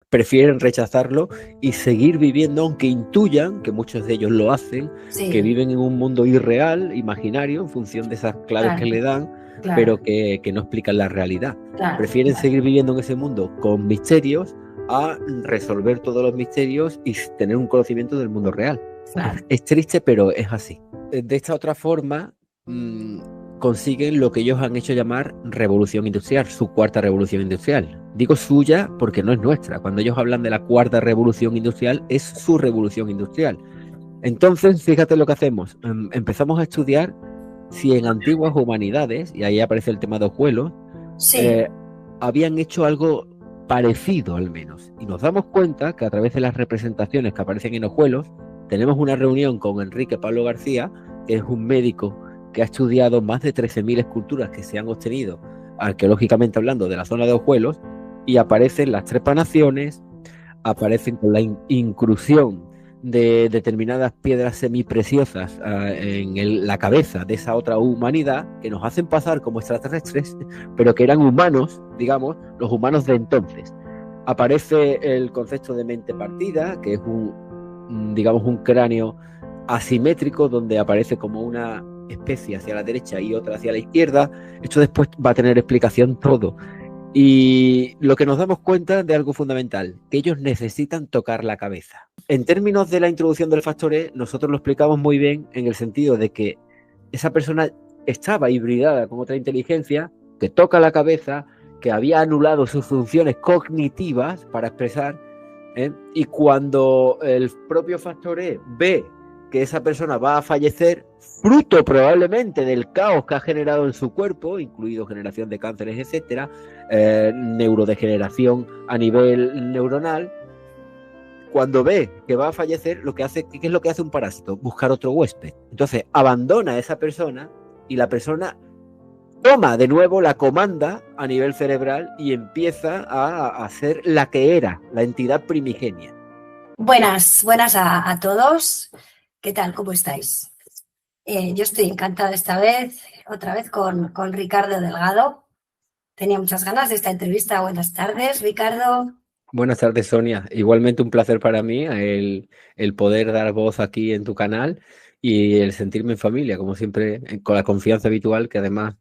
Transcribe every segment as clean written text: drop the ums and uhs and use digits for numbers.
prefieren rechazarlo y seguir viviendo, aunque intuyan, que muchos de ellos lo hacen, Sí. que viven en un mundo irreal, imaginario, en función de esas claves Claro, que le dan, claro, pero que no explican la realidad. claro, Prefieren claro. seguir viviendo en ese mundo con misterios a resolver todos los misterios y tener un conocimiento del mundo real. Claro. Es triste, pero es así. De esta otra forma, consiguen lo que ellos han hecho llamar revolución industrial, su cuarta revolución industrial. Digo suya porque no es nuestra. Cuando ellos hablan de la cuarta revolución industrial, es su revolución industrial. Entonces, fíjate lo que hacemos. Empezamos a estudiar si en antiguas humanidades, y ahí aparece el tema de Ojuelos, Sí. habían hecho algo parecido al menos. Y nos damos cuenta que a través de las representaciones que aparecen en Ojuelos, tenemos una reunión con Enrique Pablo García, que es un médico que ha estudiado más de 13.000 esculturas que se han obtenido arqueológicamente hablando de la zona de Ojuelos, y aparecen las trepanaciones, aparecen con la inclusión de determinadas piedras semipreciosas en la cabeza de esa otra humanidad que nos hacen pasar como extraterrestres, pero que eran humanos, digamos, los humanos de entonces. Aparece el concepto de mente partida, que es digamos, un cráneo asimétrico donde aparece como una especie hacia la derecha y otra hacia la izquierda. Esto después va a tener explicación todo. Y lo que nos damos cuenta de algo fundamental, que ellos necesitan tocar la cabeza. En términos de la introducción del factor E, nosotros lo explicamos muy bien en el sentido de que esa persona estaba hibridada con otra inteligencia que toca la cabeza, que había anulado sus funciones cognitivas para expresar, y cuando el propio factor E ve que esa persona va a fallecer, fruto probablemente del caos que ha generado en su cuerpo, incluido generación de cánceres, etcétera, neurodegeneración a nivel neuronal, cuando ve que va a fallecer, lo que hace, ¿qué es lo que hace un parásito? Buscar otro huésped. Entonces abandona a esa persona y la persona toma de nuevo la comanda a nivel cerebral y empieza a ser la que era, la entidad primigenia. Buenas a todos. ¿Qué tal? ¿Cómo estáis? Yo estoy encantada esta vez, otra vez con Ricardo Delgado. Tenía muchas ganas de esta entrevista. Buenas tardes, Ricardo. Buenas tardes, Sonia. Igualmente un placer para mí el poder dar voz aquí en tu canal y el sentirme en familia, como siempre, con la confianza habitual que además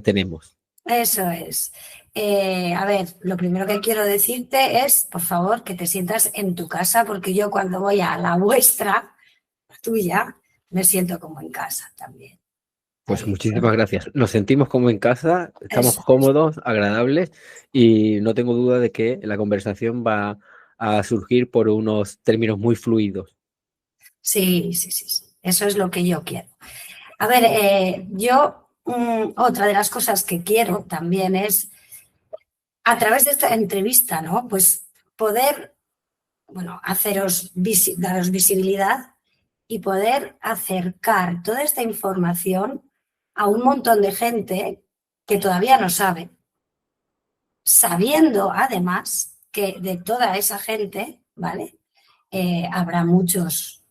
tenemos. Eso es. A ver, lo primero que quiero decirte es, por favor, que te sientas en tu casa, porque yo cuando voy a la vuestra, la tuya, me siento como en casa también. Pues muchísimas gracias. Nos sentimos como en casa, estamos Eso es. cómodos, agradables y no tengo duda de que la conversación va a surgir por unos términos muy fluidos. Sí. Eso es lo que yo quiero. A ver, yo otra de las cosas que quiero también es, a través de esta entrevista, ¿no? Pues poder, bueno, daros visibilidad y poder acercar toda esta información a un montón de gente que todavía no sabe, sabiendo además que de toda esa gente, ¿vale? Habrá muchas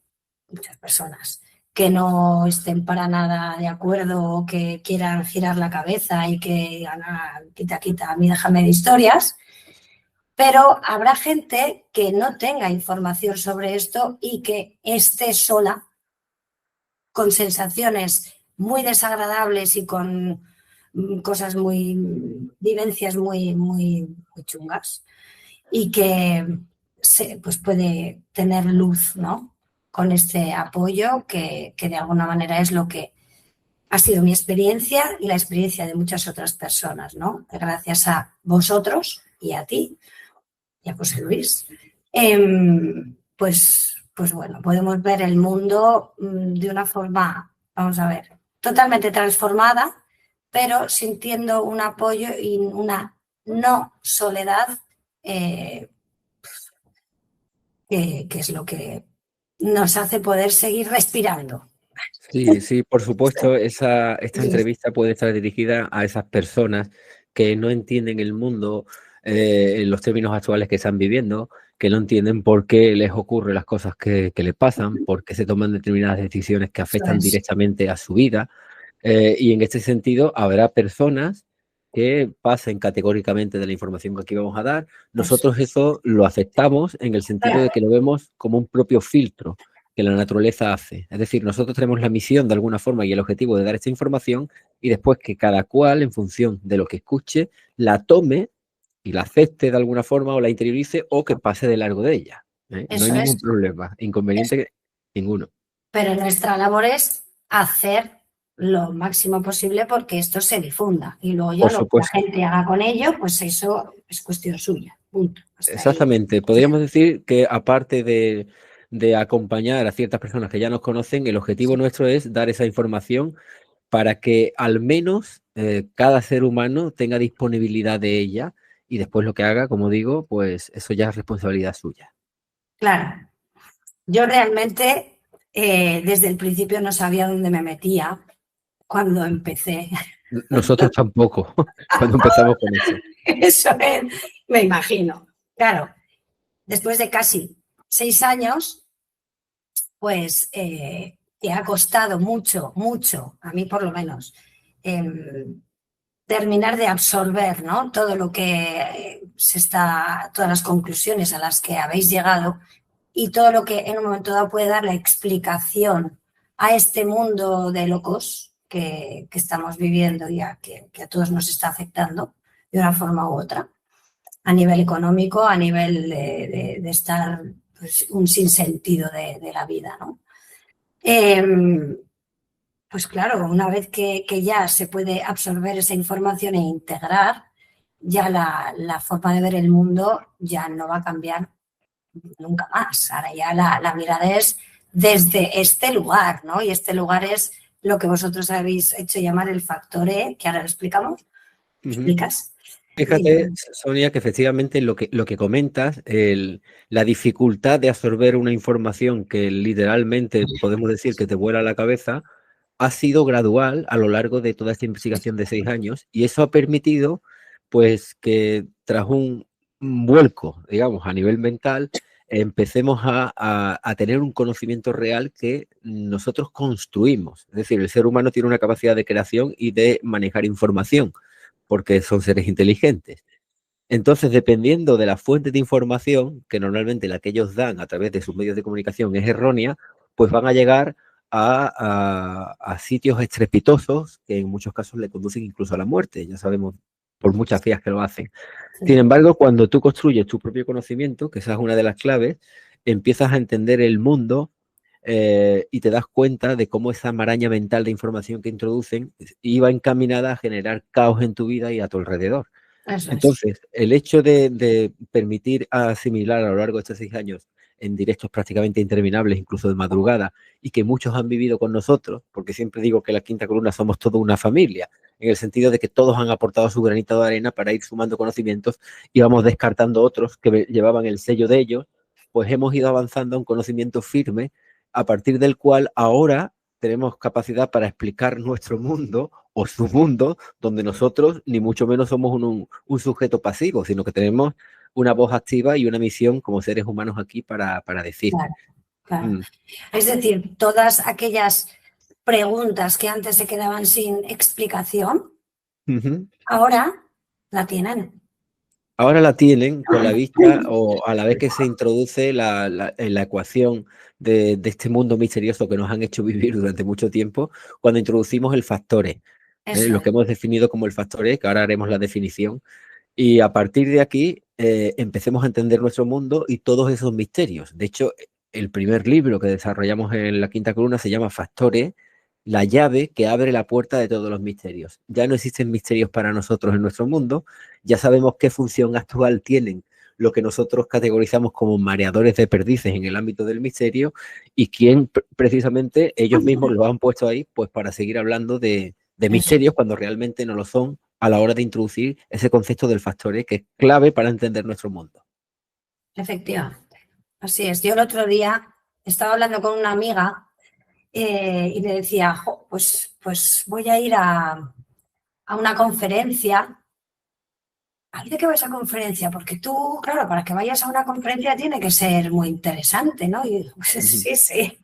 personas que no estén para nada de acuerdo o que quieran girar la cabeza y que digan, quita, a mí déjame de historias, pero habrá gente que no tenga información sobre esto y que esté sola con sensaciones muy desagradables y con vivencias muy chungas y que pues puede tener luz, ¿no? Con este apoyo que de alguna manera es lo que ha sido mi experiencia y la experiencia de muchas otras personas, ¿no? Gracias a vosotros y a ti y a José Luis, pues bueno, podemos ver el mundo de una forma, vamos a ver, totalmente transformada, pero sintiendo un apoyo y una no soledad, que es lo que nos hace poder seguir respirando. Sí, por supuesto, esta entrevista puede estar dirigida a esas personas que no entienden el mundo en los términos actuales que están viviendo, que no entienden por qué les ocurren las cosas que les pasan, por qué se toman determinadas decisiones que afectan directamente a su vida. Y en este sentido, habrá personas que pasen categóricamente de la información que aquí vamos a dar. Nosotros eso lo aceptamos en el sentido de que lo vemos como un propio filtro que la naturaleza hace. Es decir, nosotros tenemos la misión de alguna forma y el objetivo de dar esta información y después que cada cual, en función de lo que escuche, la tome y la acepte de alguna forma o la interiorice o que pase de largo de ella. No hay ningún problema, inconveniente ninguno. Pero nuestra labor es hacer lo máximo posible porque esto se difunda. Y luego ya lo que la gente haga con ello, pues eso es cuestión suya. Punto. Exactamente. Podríamos decir que aparte de acompañar a ciertas personas que ya nos conocen, el objetivo nuestro es dar esa información para que al menos cada ser humano tenga disponibilidad de ella y después lo que haga, como digo, pues eso ya es responsabilidad suya. Claro. Yo realmente desde el principio no sabía dónde me metía cuando empecé. Nosotros tampoco, cuando empezamos con eso. Eso es, me imagino. Claro, después de casi 6 años, pues te ha costado mucho, a mí por lo menos, terminar de absorber, ¿no? Todo lo que todas las conclusiones a las que habéis llegado y todo lo que en un momento dado puede dar la explicación a este mundo de locos que estamos viviendo y que a todos nos está afectando de una forma u otra, a nivel económico, a nivel de estar pues, un sinsentido de la vida, ¿no? Pues claro, una vez que ya se puede absorber esa información e integrar, ya la forma de ver el mundo ya no va a cambiar nunca más. Ahora ya la mirada es desde este lugar, ¿no? Y este lugar es lo que vosotros habéis hecho llamar el factor E, que ahora lo explicamos. ¿Explicas? Fíjate, Sonia, que efectivamente lo que comentas, la dificultad de absorber una información que literalmente podemos decir que te vuela la cabeza, ha sido gradual a lo largo de toda esta investigación de 6 años y eso ha permitido pues que tras un vuelco, digamos, a nivel mental, empecemos a tener un conocimiento real que nosotros construimos. Es decir, el ser humano tiene una capacidad de creación y de manejar información porque son seres inteligentes. Entonces, dependiendo de la fuente de información, que normalmente la que ellos dan a través de sus medios de comunicación es errónea, pues van a llegar a sitios estrepitosos que en muchos casos le conducen incluso a la muerte. Ya sabemos por muchas vías que lo hacen. Sí. Sin embargo, cuando tú construyes tu propio conocimiento, que esa es una de las claves, empiezas a entender el mundo y te das cuenta de cómo esa maraña mental de información que introducen iba encaminada a generar caos en tu vida y a tu alrededor. Entonces, el hecho de permitir asimilar a lo largo de estos 6 años en directos prácticamente interminables, incluso de madrugada, y que muchos han vivido con nosotros, porque siempre digo que la Quinta Columna somos toda una familia, en el sentido de que todos han aportado su granito de arena para ir sumando conocimientos y vamos descartando otros que llevaban el sello de ellos, pues hemos ido avanzando a un conocimiento firme a partir del cual ahora tenemos capacidad para explicar nuestro mundo o su mundo, donde nosotros ni mucho menos somos un sujeto pasivo, sino que tenemos una voz activa y una misión como seres humanos aquí para decir. Claro, claro. Es decir, todas aquellas preguntas que antes se quedaban sin explicación, ahora la tienen. Ahora la tienen con la vista o a la vez que se introduce la ecuación de este mundo misterioso que nos han hecho vivir durante mucho tiempo, cuando introducimos el factor E, lo que hemos definido como el factor E, que ahora haremos la definición, y a partir de aquí empecemos a entender nuestro mundo y todos esos misterios. De hecho, el primer libro que desarrollamos en la Quinta Columna se llama Factor E, la llave que abre la puerta de todos los misterios. Ya no existen misterios para nosotros en nuestro mundo, ya sabemos qué función actual tienen lo que nosotros categorizamos como mareadores de perdices en el ámbito del misterio y quién precisamente ellos mismos lo han puesto ahí pues para seguir hablando de misterios cuando realmente no lo son a la hora de introducir ese concepto del factor E que es clave para entender nuestro mundo. Efectivamente, así es. Yo el otro día estaba hablando con una amiga y le decía, pues voy a ir a una conferencia. ¿De qué va esa conferencia? Porque tú, claro, para que vayas a una conferencia tiene que ser muy interesante, ¿no? Y pues, sí,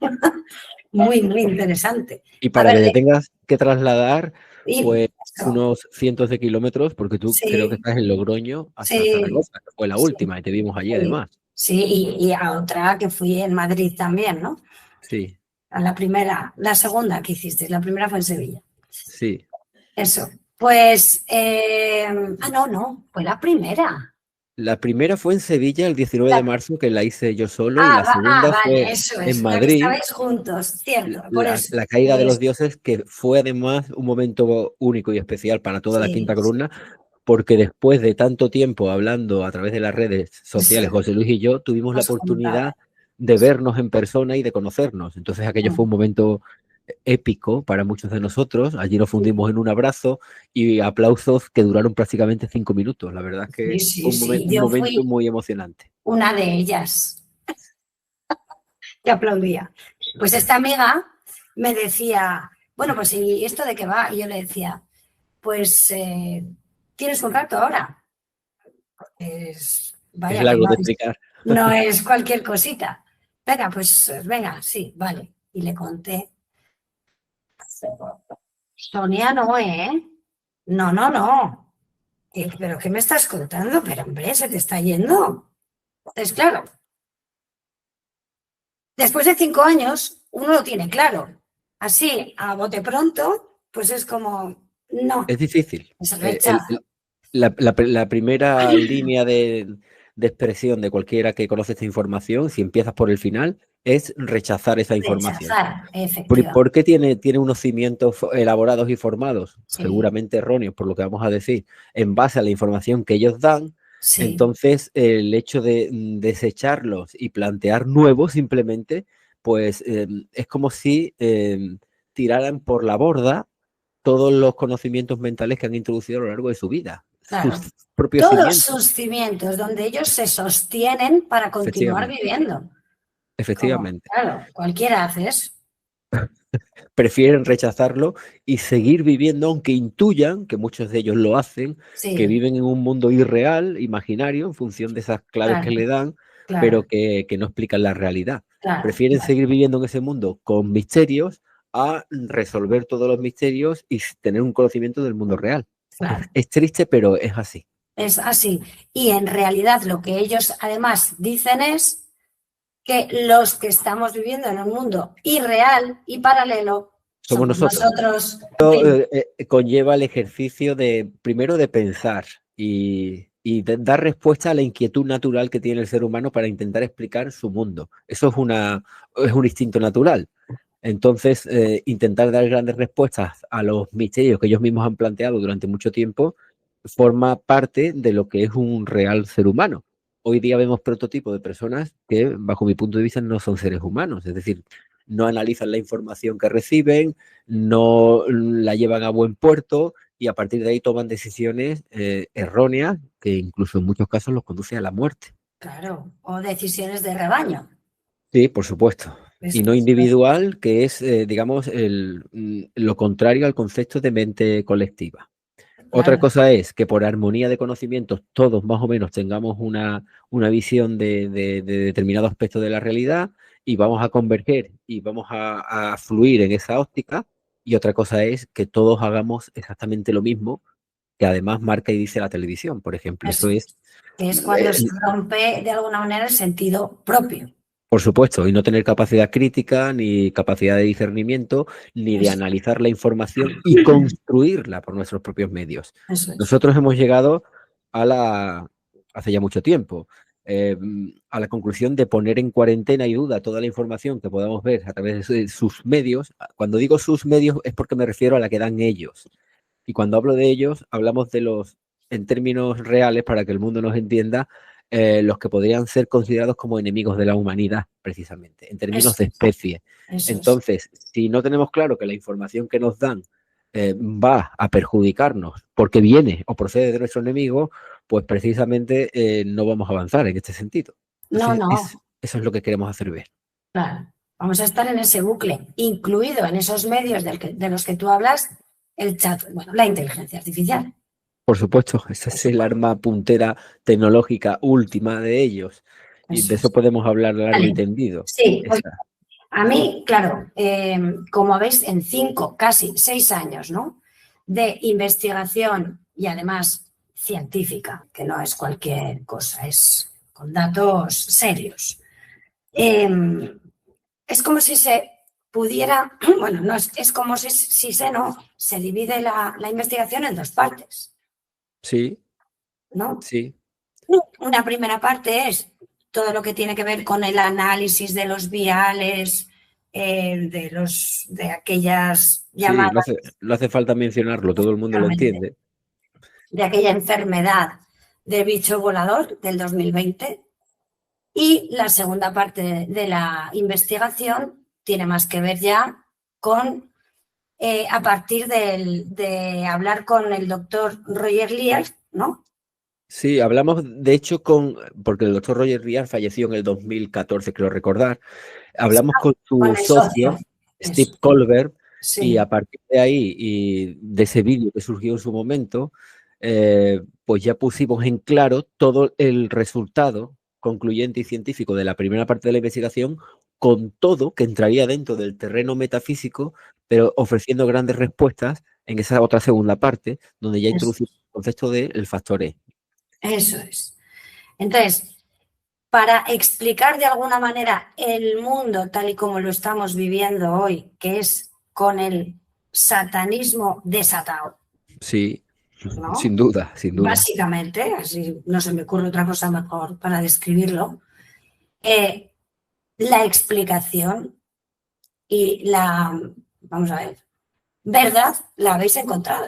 muy interesante. Y para que te tengas que trasladar, pues unos cientos de kilómetros, porque tú creo que Sí, estás en Logroño hasta sí, Zaragoza, que fue la sí, última, y te vimos allí sí. además. Sí, y a otra que fui en Madrid también, ¿no? Sí, A la primera, la segunda que hiciste, la primera fue en Sevilla. sí. Eso. Pues, no, fue la primera. La primera fue en Sevilla el 19 de La- marzo, que la hice yo solo, y la segunda vale, fue eso en es, la que Madrid, estabais juntos, cierto, por eso. la caída de los dioses, que fue además un momento único y especial para toda la Sí, quinta columna, porque después de tanto tiempo hablando a través de las redes eso, sociales, José Luis y yo tuvimos la os contaba. oportunidad de vernos en persona y de conocernos. Entonces aquello fue un momento épico para muchos de nosotros. Allí nos fundimos en un abrazo y aplausos que duraron prácticamente 5 minutos. La verdad es Sí, que sí, fue sí, un yo momento fui muy emocionante. una de ellas que aplaudía. Pues esta amiga me decía, bueno, pues ¿y esto de qué va? Y yo le decía, pues tienes un rato ahora. Es Vaya, que largo no de es, explicar. no es cualquier cosita. Venga, pues venga, sí, vale. Y le conté. Sonia no, ¿eh? No, no, no. ¿Pero qué me estás contando? Pero hombre, se te está yendo. Es claro, después de 5 años, uno lo tiene claro. Así, a bote pronto, pues es como, Es no, difícil. es rechazo. La primera línea de expresión de cualquiera que conoce esta información, si empiezas por el final, es rechazar esa información. Rechazar, efectivamente. ¿Por qué tiene unos cimientos elaborados y formados? Sí, Seguramente erróneos, por lo que vamos a decir, en base a la información que ellos dan. sí. Entonces, el hecho de desecharlos y plantear nuevos simplemente, pues es como si tiraran por la borda todos los conocimientos mentales que han introducido a lo largo de su vida, sus Claro, propios todos cimientos. sus cimientos, donde ellos se sostienen para continuar Efectivamente, viviendo. Como, efectivamente. claro, cualquiera hace eso. Prefieren rechazarlo y seguir viviendo, aunque intuyan, que muchos de ellos lo hacen, que Sí, viven en un mundo irreal, imaginario, en función de esas claves que claro, le dan, claro, pero que no explican la realidad. claro, Prefieren claro, seguir viviendo en ese mundo con misterios a resolver todos los misterios y tener un conocimiento del mundo real. claro. Es triste, pero es así. Es así. Y en realidad lo que ellos además dicen es que los que estamos viviendo en un mundo irreal y paralelo Somos somos nosotros. nosotros. Conlleva el ejercicio de, primero, de pensar y de dar respuesta a la inquietud natural que tiene el ser humano para intentar explicar su mundo. Eso es un instinto natural. Entonces, intentar dar grandes respuestas a los misterios que ellos mismos han planteado durante mucho tiempo forma parte de lo que es un real ser humano. Hoy día vemos prototipos de personas que, bajo mi punto de vista, no son seres humanos, es decir, no analizan la información que reciben, no la llevan a buen puerto y a partir de ahí toman decisiones erróneas que incluso en muchos casos los conducen a la muerte. Claro, o decisiones de rebaño. Sí, por supuesto. Y no individual, que es, digamos, lo contrario al concepto de mente colectiva. Otra Claro, cosa es que por armonía de conocimientos todos más o menos tengamos una visión de determinado aspecto de la realidad y vamos a converger y vamos a fluir en esa óptica. Y otra cosa es que todos hagamos exactamente lo mismo que además marca y dice la televisión, por ejemplo. Eso eso es, que es cuando se rompe de alguna manera el sentido propio. por supuesto, y no tener capacidad crítica, ni capacidad de discernimiento, ni de Eso, analizar la información y construirla por nuestros propios medios. eso es. Nosotros hemos llegado hace ya mucho tiempo, a la conclusión de poner en cuarentena y duda toda la información que podamos ver a través de sus medios. Cuando digo sus medios es porque me refiero a la que dan ellos. Y cuando hablo de ellos, hablamos de los, en términos reales, para que el mundo nos entienda, los que podrían ser considerados como enemigos de la humanidad, precisamente, en términos Eso de especie. es. Entonces, si no tenemos claro que la información que nos dan va a perjudicarnos porque viene o procede de nuestro enemigo, pues precisamente no vamos a avanzar en este sentido. No, Entonces, no, eso es lo que queremos hacer ver. claro. Vamos a estar en ese bucle, incluido en esos medios de los que tú hablas, el chat, bueno, la inteligencia artificial. Por supuesto, esa es el arma puntera tecnológica última de ellos. Y Eso de eso es. podemos hablar largo y Vale. tendido. Sí, pues Esa. a mí, claro, como veis, en 5, casi 6 años, ¿no? de investigación y además científica, que no es cualquier cosa, es con datos serios. Es como si se pudiera, bueno, no es como si se divide la investigación en dos partes, Sí, ¿no? sí. Una primera parte es todo lo que tiene que ver con el análisis de los viales, de aquellas Sí, llamadas, no hace falta mencionarlo, todo el mundo lo entiende. de aquella enfermedad de bicho volador del 2020. Y la segunda parte de la investigación tiene más que ver ya con, a partir de hablar con el doctor Roger Lear, ¿no? Sí, hablamos de hecho porque el doctor Roger Rial falleció en el 2014, creo recordar. Hablamos con Con su el socio. socio, Steve Eso. Colbert, y Sí. a partir de ahí y de ese vídeo que surgió en su momento, pues ya pusimos en claro todo el resultado concluyente y científico de la primera parte de la investigación, con todo que entraría dentro del terreno metafísico, pero ofreciendo grandes respuestas en esa otra segunda parte, donde ya introducimos el concepto del factor E. Eso es. Entonces, para explicar de alguna manera el mundo tal y como lo estamos viviendo hoy, que es con el satanismo desatado, Sí, ¿no? sin duda, sin duda. Básicamente, así no se me ocurre otra cosa mejor para describirlo, eh, la explicación y vamos a ver, verdad la habéis encontrado.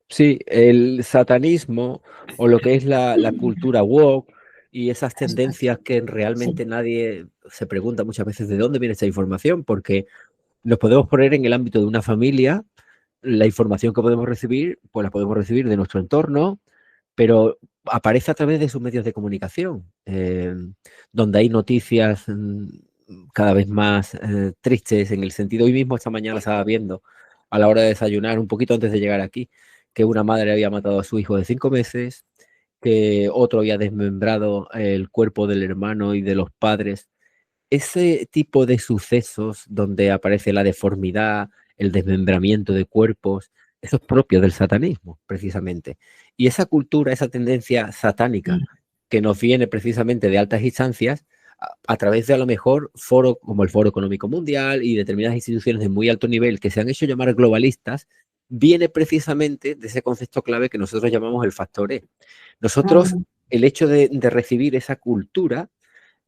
Sí, el satanismo o lo que es la cultura woke y esas tendencias que Sí. realmente nadie se pregunta muchas veces de dónde viene esta información, porque nos podemos poner en el ámbito de una familia, la información que podemos recibir, pues la podemos recibir de nuestro entorno, pero aparece a través de sus medios de comunicación, donde hay noticias cada vez más tristes en el sentido, hoy mismo esta mañana estaba viendo a la hora de desayunar, un poquito antes de llegar aquí, que una madre había matado a su hijo de 5 meses, que otro había desmembrado el cuerpo del hermano y de los padres. Ese tipo de sucesos donde aparece la deformidad, el desmembramiento de cuerpos, eso es propio del satanismo, precisamente. Y esa cultura, esa tendencia satánica que nos viene precisamente de altas instancias, a través de a lo mejor foros como el Foro Económico Mundial y determinadas instituciones de muy alto nivel que se han hecho llamar globalistas, viene precisamente de ese concepto clave que nosotros llamamos el factor E. Nosotros, el hecho de recibir esa cultura,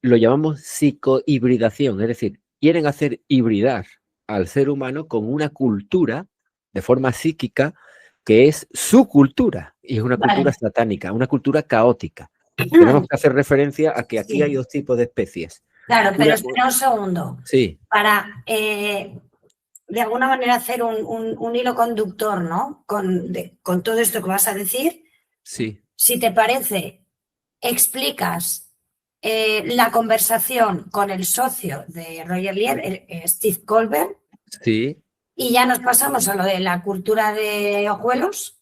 lo llamamos psicohibridación, es decir, quieren hacer hibridar al ser humano con una cultura de forma psíquica que es su cultura y es una cultura Vale. satánica, una cultura caótica. Tenemos que hacer referencia a que aquí hay Sí, dos tipos de especies. claro, pero Una, espera un segundo. sí, Para, de alguna manera, hacer un hilo conductor, ¿no? Con todo esto que vas a decir, sí, si te parece, explicas la conversación con el socio de Roger Lear, Steve Colbert, sí, y ya nos pasamos a lo de la cultura de hojuelos,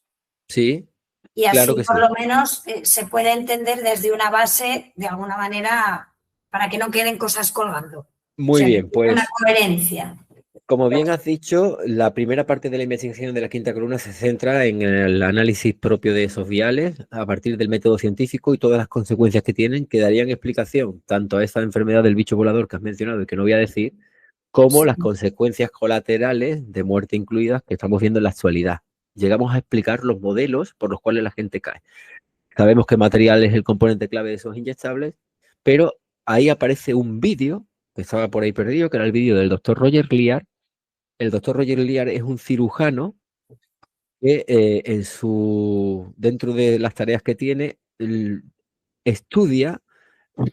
sí, y claro así que por sí. lo menos se puede entender desde una base, de alguna manera, para que no queden cosas colgando. O Muy sea, que bien, haya una pues coherencia. como bien has dicho, la primera parte de la investigación de la quinta columna se centra en el análisis propio de esos viales a partir del método científico y todas las consecuencias que tienen, que darían explicación tanto a esa enfermedad del bicho volador que has mencionado y que no voy a decir, como Sí. las consecuencias colaterales de muerte incluidas que estamos viendo en la actualidad. Llegamos a explicar los modelos por los cuales la gente cae. Sabemos que material es el componente clave de esos inyectables, pero ahí aparece un vídeo que estaba por ahí perdido, que era el vídeo del doctor Roger Lear. El doctor Roger Lear es un cirujano que dentro de las tareas que tiene, estudia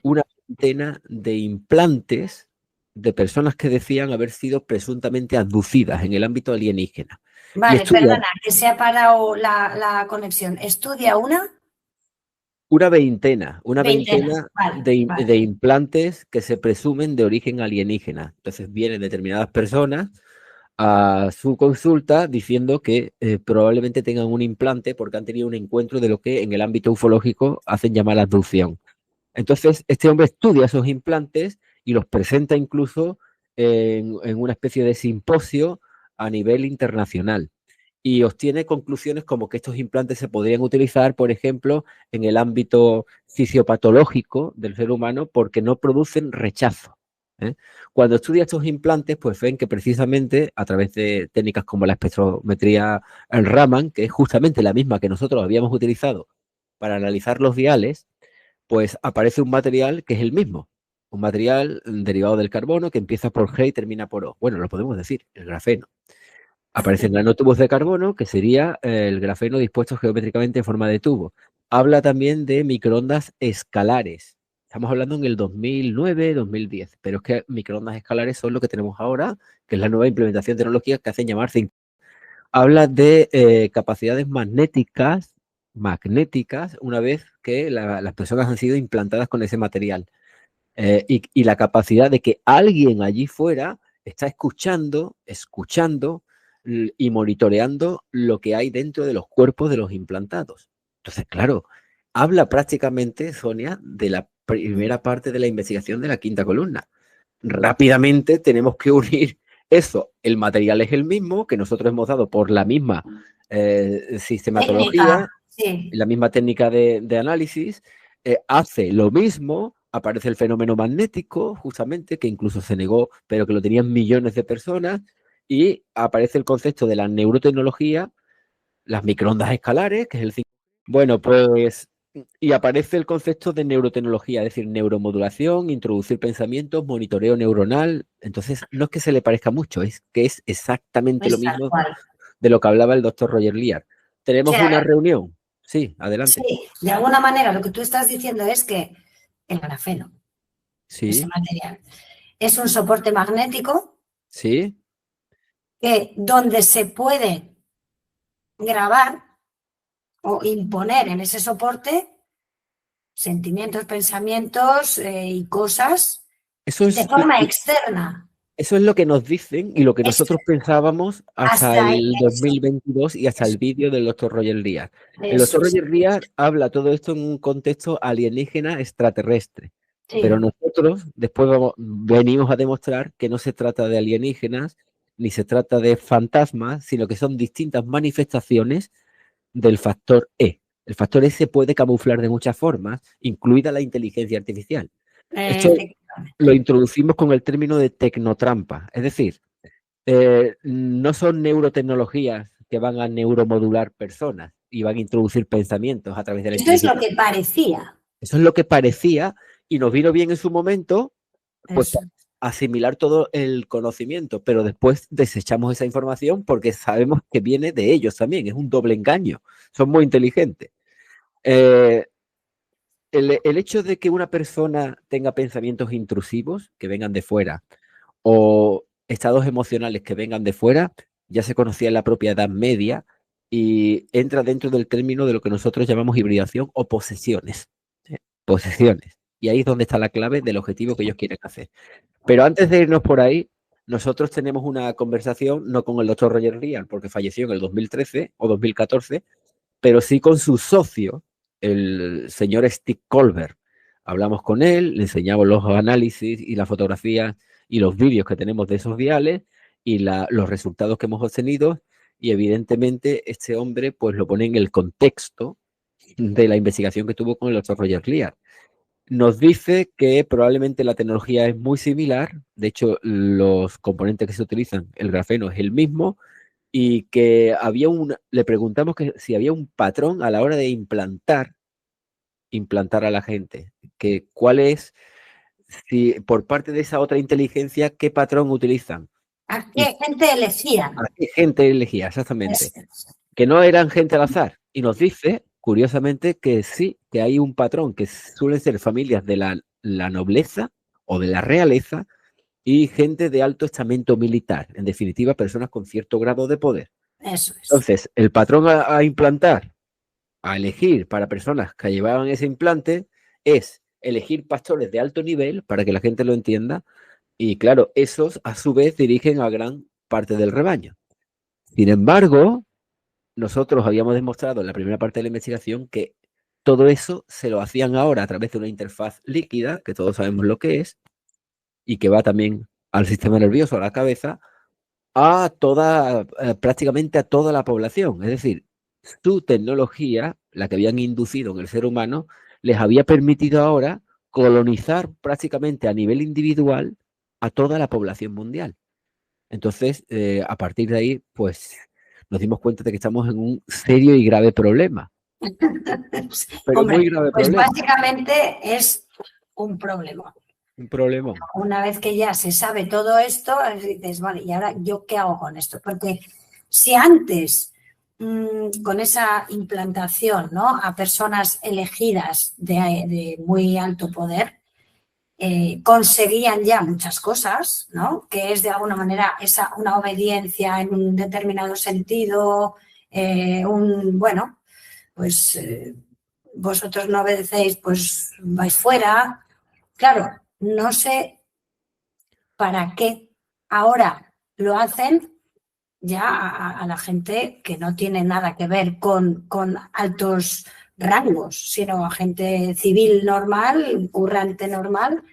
una centena de implantes de personas que decían haber sido presuntamente abducidas en el ámbito alienígena. Y Vale, estudia perdona, que se ha parado la conexión. Estudia una veintena. veintena Vale, vale. de implantes que se presumen de origen alienígena. Entonces vienen determinadas personas a su consulta diciendo que probablemente tengan un implante porque han tenido un encuentro de lo que en el ámbito ufológico hacen llamar abducción. Entonces, este hombre estudia esos implantes y los presenta incluso en una especie de simposio a nivel internacional. y obtiene conclusiones como que estos implantes se podrían utilizar, por ejemplo, en el ámbito fisiopatológico del ser humano porque no producen rechazo. ¿Eh? Cuando estudia estos implantes, pues ven que precisamente a través de técnicas como la espectrometría el Raman, que es justamente la misma que nosotros habíamos utilizado para analizar los viales, pues aparece un material que es el mismo, un material derivado del carbono que empieza por G y termina por O. Bueno, lo podemos decir, el grafeno. Aparecen nanotubos de carbono, que sería el grafeno dispuesto geométricamente en forma de tubo. Habla también de microondas escalares. Estamos hablando en el 2009, 2010, pero es que microondas escalares son lo que tenemos ahora, que es la nueva implementación de tecnología que hacen llamarse. Habla de capacidades magnéticas, una vez que las personas han sido implantadas con ese material. Y la capacidad de que alguien allí fuera está escuchando y monitoreando lo que hay dentro de los cuerpos de los implantados. Entonces, claro, habla prácticamente, Sonia, de la primera parte de la investigación de la quinta columna. Rápidamente tenemos que unir eso. El material es el mismo que nosotros hemos dado por la misma sistematología, Técnica, sí. la misma técnica de análisis, hace lo mismo, aparece el fenómeno magnético, justamente, que incluso se negó, pero que lo tenían millones de personas, y aparece el concepto de la neurotecnología, las microondas escalares, que es el 5. Bueno, pues, y aparece el concepto de neurotecnología, es decir, neuromodulación, introducir pensamientos, monitoreo neuronal. Entonces, no es que se le parezca mucho, es que es exactamente lo Es tal mismo cual. de lo que hablaba el doctor Roger Lear. O Tenemos sea, una reunión. Sí, adelante. sí, de alguna manera lo que tú estás diciendo es que el grafeno, ese Sí, material, es un soporte magnético sí. que donde se puede grabar o imponer en ese soporte sentimientos, pensamientos y cosas Eso de es, forma externa. eso es lo que nos dicen y lo que Eso, nosotros pensábamos hasta hasta el eso, 2022 y hasta el eso, vídeo del doctor Roger Lear. El eso doctor es. Roger Lear habla todo esto en un contexto alienígena extraterrestre, pero Sí, nosotros después venimos a demostrar que no se trata de alienígenas ni se trata de fantasmas, sino que son distintas manifestaciones del factor E. El factor E se puede camuflar de muchas formas, incluida la inteligencia artificial. Esto lo efectivamente. introducimos con el término de tecnotrampa, es decir, no son neurotecnologías que van a neuromodular personas y van a introducir pensamientos a través de la Eso es lo inteligencia. que parecía. Eso es lo que parecía y nos vino bien en su momento, pues Eso. para asimilar todo el conocimiento, pero después desechamos esa información porque sabemos que viene de ellos también, es un doble engaño, son muy inteligentes. Eh, el hecho de que una persona tenga pensamientos intrusivos que vengan de fuera o estados emocionales que vengan de fuera, ya se conocía en la propia Edad Media y entra dentro del término de lo que nosotros llamamos hibridación o posesiones. Posesiones. Y ahí es donde está la clave del objetivo que ellos quieren hacer. Pero antes de irnos por ahí, nosotros tenemos una conversación, no con el doctor Roger Rial, porque falleció en el 2013 o 2014, pero sí con su socio, el señor Steve Colbert. Hablamos con él, le enseñamos los análisis y las fotografías y los vídeos que tenemos de esos viales y los resultados que hemos obtenido y evidentemente este hombre pues lo pone en el contexto de la investigación que tuvo con el doctor Roger Lear. Nos dice que probablemente la tecnología es muy similar, de hecho los componentes que se utilizan, el grafeno es el mismo, y que le preguntamos que si había un patrón a la hora de implantar a la gente, que cuál es, si por parte de esa otra inteligencia, qué patrón utilizan ¿A y qué gente a elegían? qué gente elegía exactamente, Eso. que no eran gente al azar. Y nos dice, curiosamente, que sí, que hay un patrón, que suelen ser familias de la nobleza o de la realeza y gente de alto estamento militar, en definitiva, personas con cierto grado de poder. Eso es. Entonces, el patrón a implantar, a elegir para personas que llevaban ese implante, es elegir pastores de alto nivel, para que la gente lo entienda, y claro, esos a su vez dirigen a gran parte del rebaño. Sin embargo, nosotros habíamos demostrado en la primera parte de la investigación que todo eso se lo hacían ahora a través de una interfaz líquida, que todos sabemos lo que es, y que va también al sistema nervioso, a la cabeza, a toda, prácticamente a toda la población. Es decir, su tecnología, la que habían inducido en el ser humano, les había permitido ahora colonizar prácticamente a nivel individual a toda la población mundial. Entonces, a partir de ahí, pues nos dimos cuenta de que estamos en un serio y grave problema, pero muy Hombre, grave pues problema, básicamente es un problema. un problemón. Una vez que ya se sabe todo esto, dices, vale, ¿y ahora yo qué hago con esto? Porque si antes, con esa implantación, ¿no? A personas elegidas de muy alto poder, conseguían ya muchas cosas, ¿no? Que es de alguna manera una obediencia en un determinado sentido, bueno, pues vosotros no obedecéis, pues vais fuera. Claro, no sé para qué ahora lo hacen ya a la gente que no tiene nada que ver con altos rangos, sino a gente civil normal, currante normal,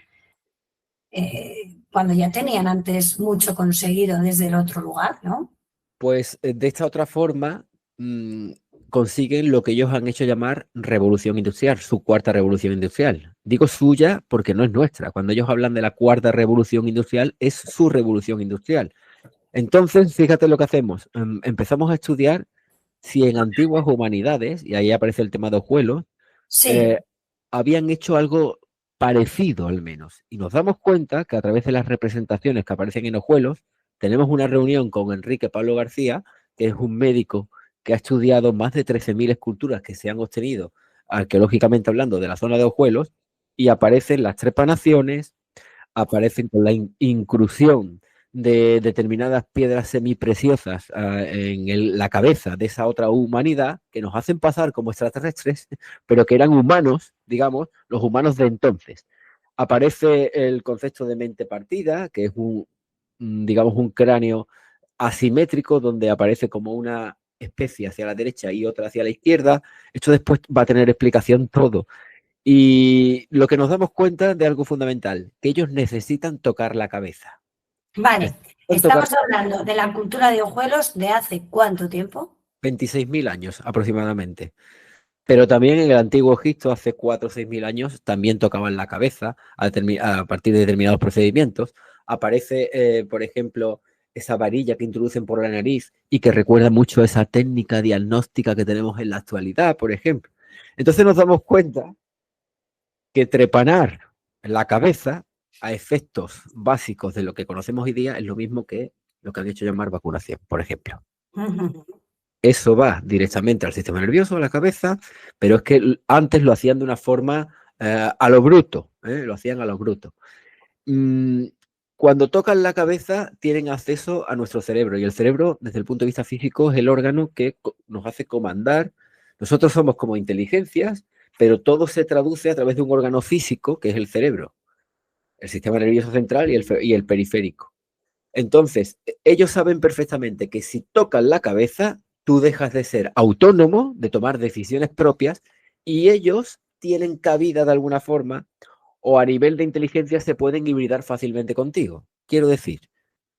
cuando ya tenían antes mucho conseguido desde el otro lugar, ¿no? Pues de esta otra forma mm, consiguen lo que ellos han hecho llamar revolución industrial, su cuarta revolución industrial. Digo suya porque no es nuestra. Cuando ellos hablan de la cuarta revolución industrial, es su revolución industrial. Entonces, fíjate lo que hacemos. Empezamos a estudiar si en antiguas humanidades, y ahí aparece el tema de Ojuelos, Sí, eh, habían hecho algo parecido al menos. Y nos damos cuenta que a través de las representaciones que aparecen en Ojuelos, tenemos una reunión con Enrique Pablo García, que es un médico que ha estudiado más de 13.000 esculturas que se han obtenido arqueológicamente hablando de la zona de Ojuelos, y aparecen las trepanaciones, aparecen con la inclusión de determinadas piedras semipreciosas en la cabeza de esa otra humanidad que nos hacen pasar como extraterrestres, pero que eran humanos, digamos, los humanos de entonces. Aparece el concepto de mente partida, que es digamos, un cráneo asimétrico donde aparece como una especie hacia la derecha y otra hacia la izquierda. Esto después va a tener explicación todo. Y lo que nos damos cuenta de algo fundamental, que ellos necesitan tocar la cabeza. vale. Necesitan tocar Estamos hablando de la cultura de Ojuelos de hace cuánto tiempo. 26.000 años aproximadamente. Pero también en el antiguo Egipto, hace 4 o 6.000 años, también tocaban la cabeza a partir de determinados procedimientos. Aparece, por ejemplo, esa varilla que introducen por la nariz y que recuerda mucho a esa técnica diagnóstica que tenemos en la actualidad, por ejemplo. Entonces nos damos cuenta que trepanar la cabeza a efectos básicos de lo que conocemos hoy día es lo mismo que lo que han hecho llamar vacunación, por ejemplo. Eso va directamente al sistema nervioso, a la cabeza, pero es que antes lo hacían de una forma a lo bruto, lo hacían a lo bruto. Mm, Cuando tocan la cabeza tienen acceso a nuestro cerebro y el cerebro desde el punto de vista físico es el órgano que nos hace comandar. Nosotros somos como inteligencias, pero todo se traduce a través de un órgano físico que es el cerebro, el sistema nervioso central y el periférico. Entonces, ellos saben perfectamente que si tocan la cabeza, tú dejas de ser autónomo, de tomar decisiones propias, y ellos tienen cabida de alguna forma o a nivel de inteligencia se pueden hibridar fácilmente contigo. Quiero decir,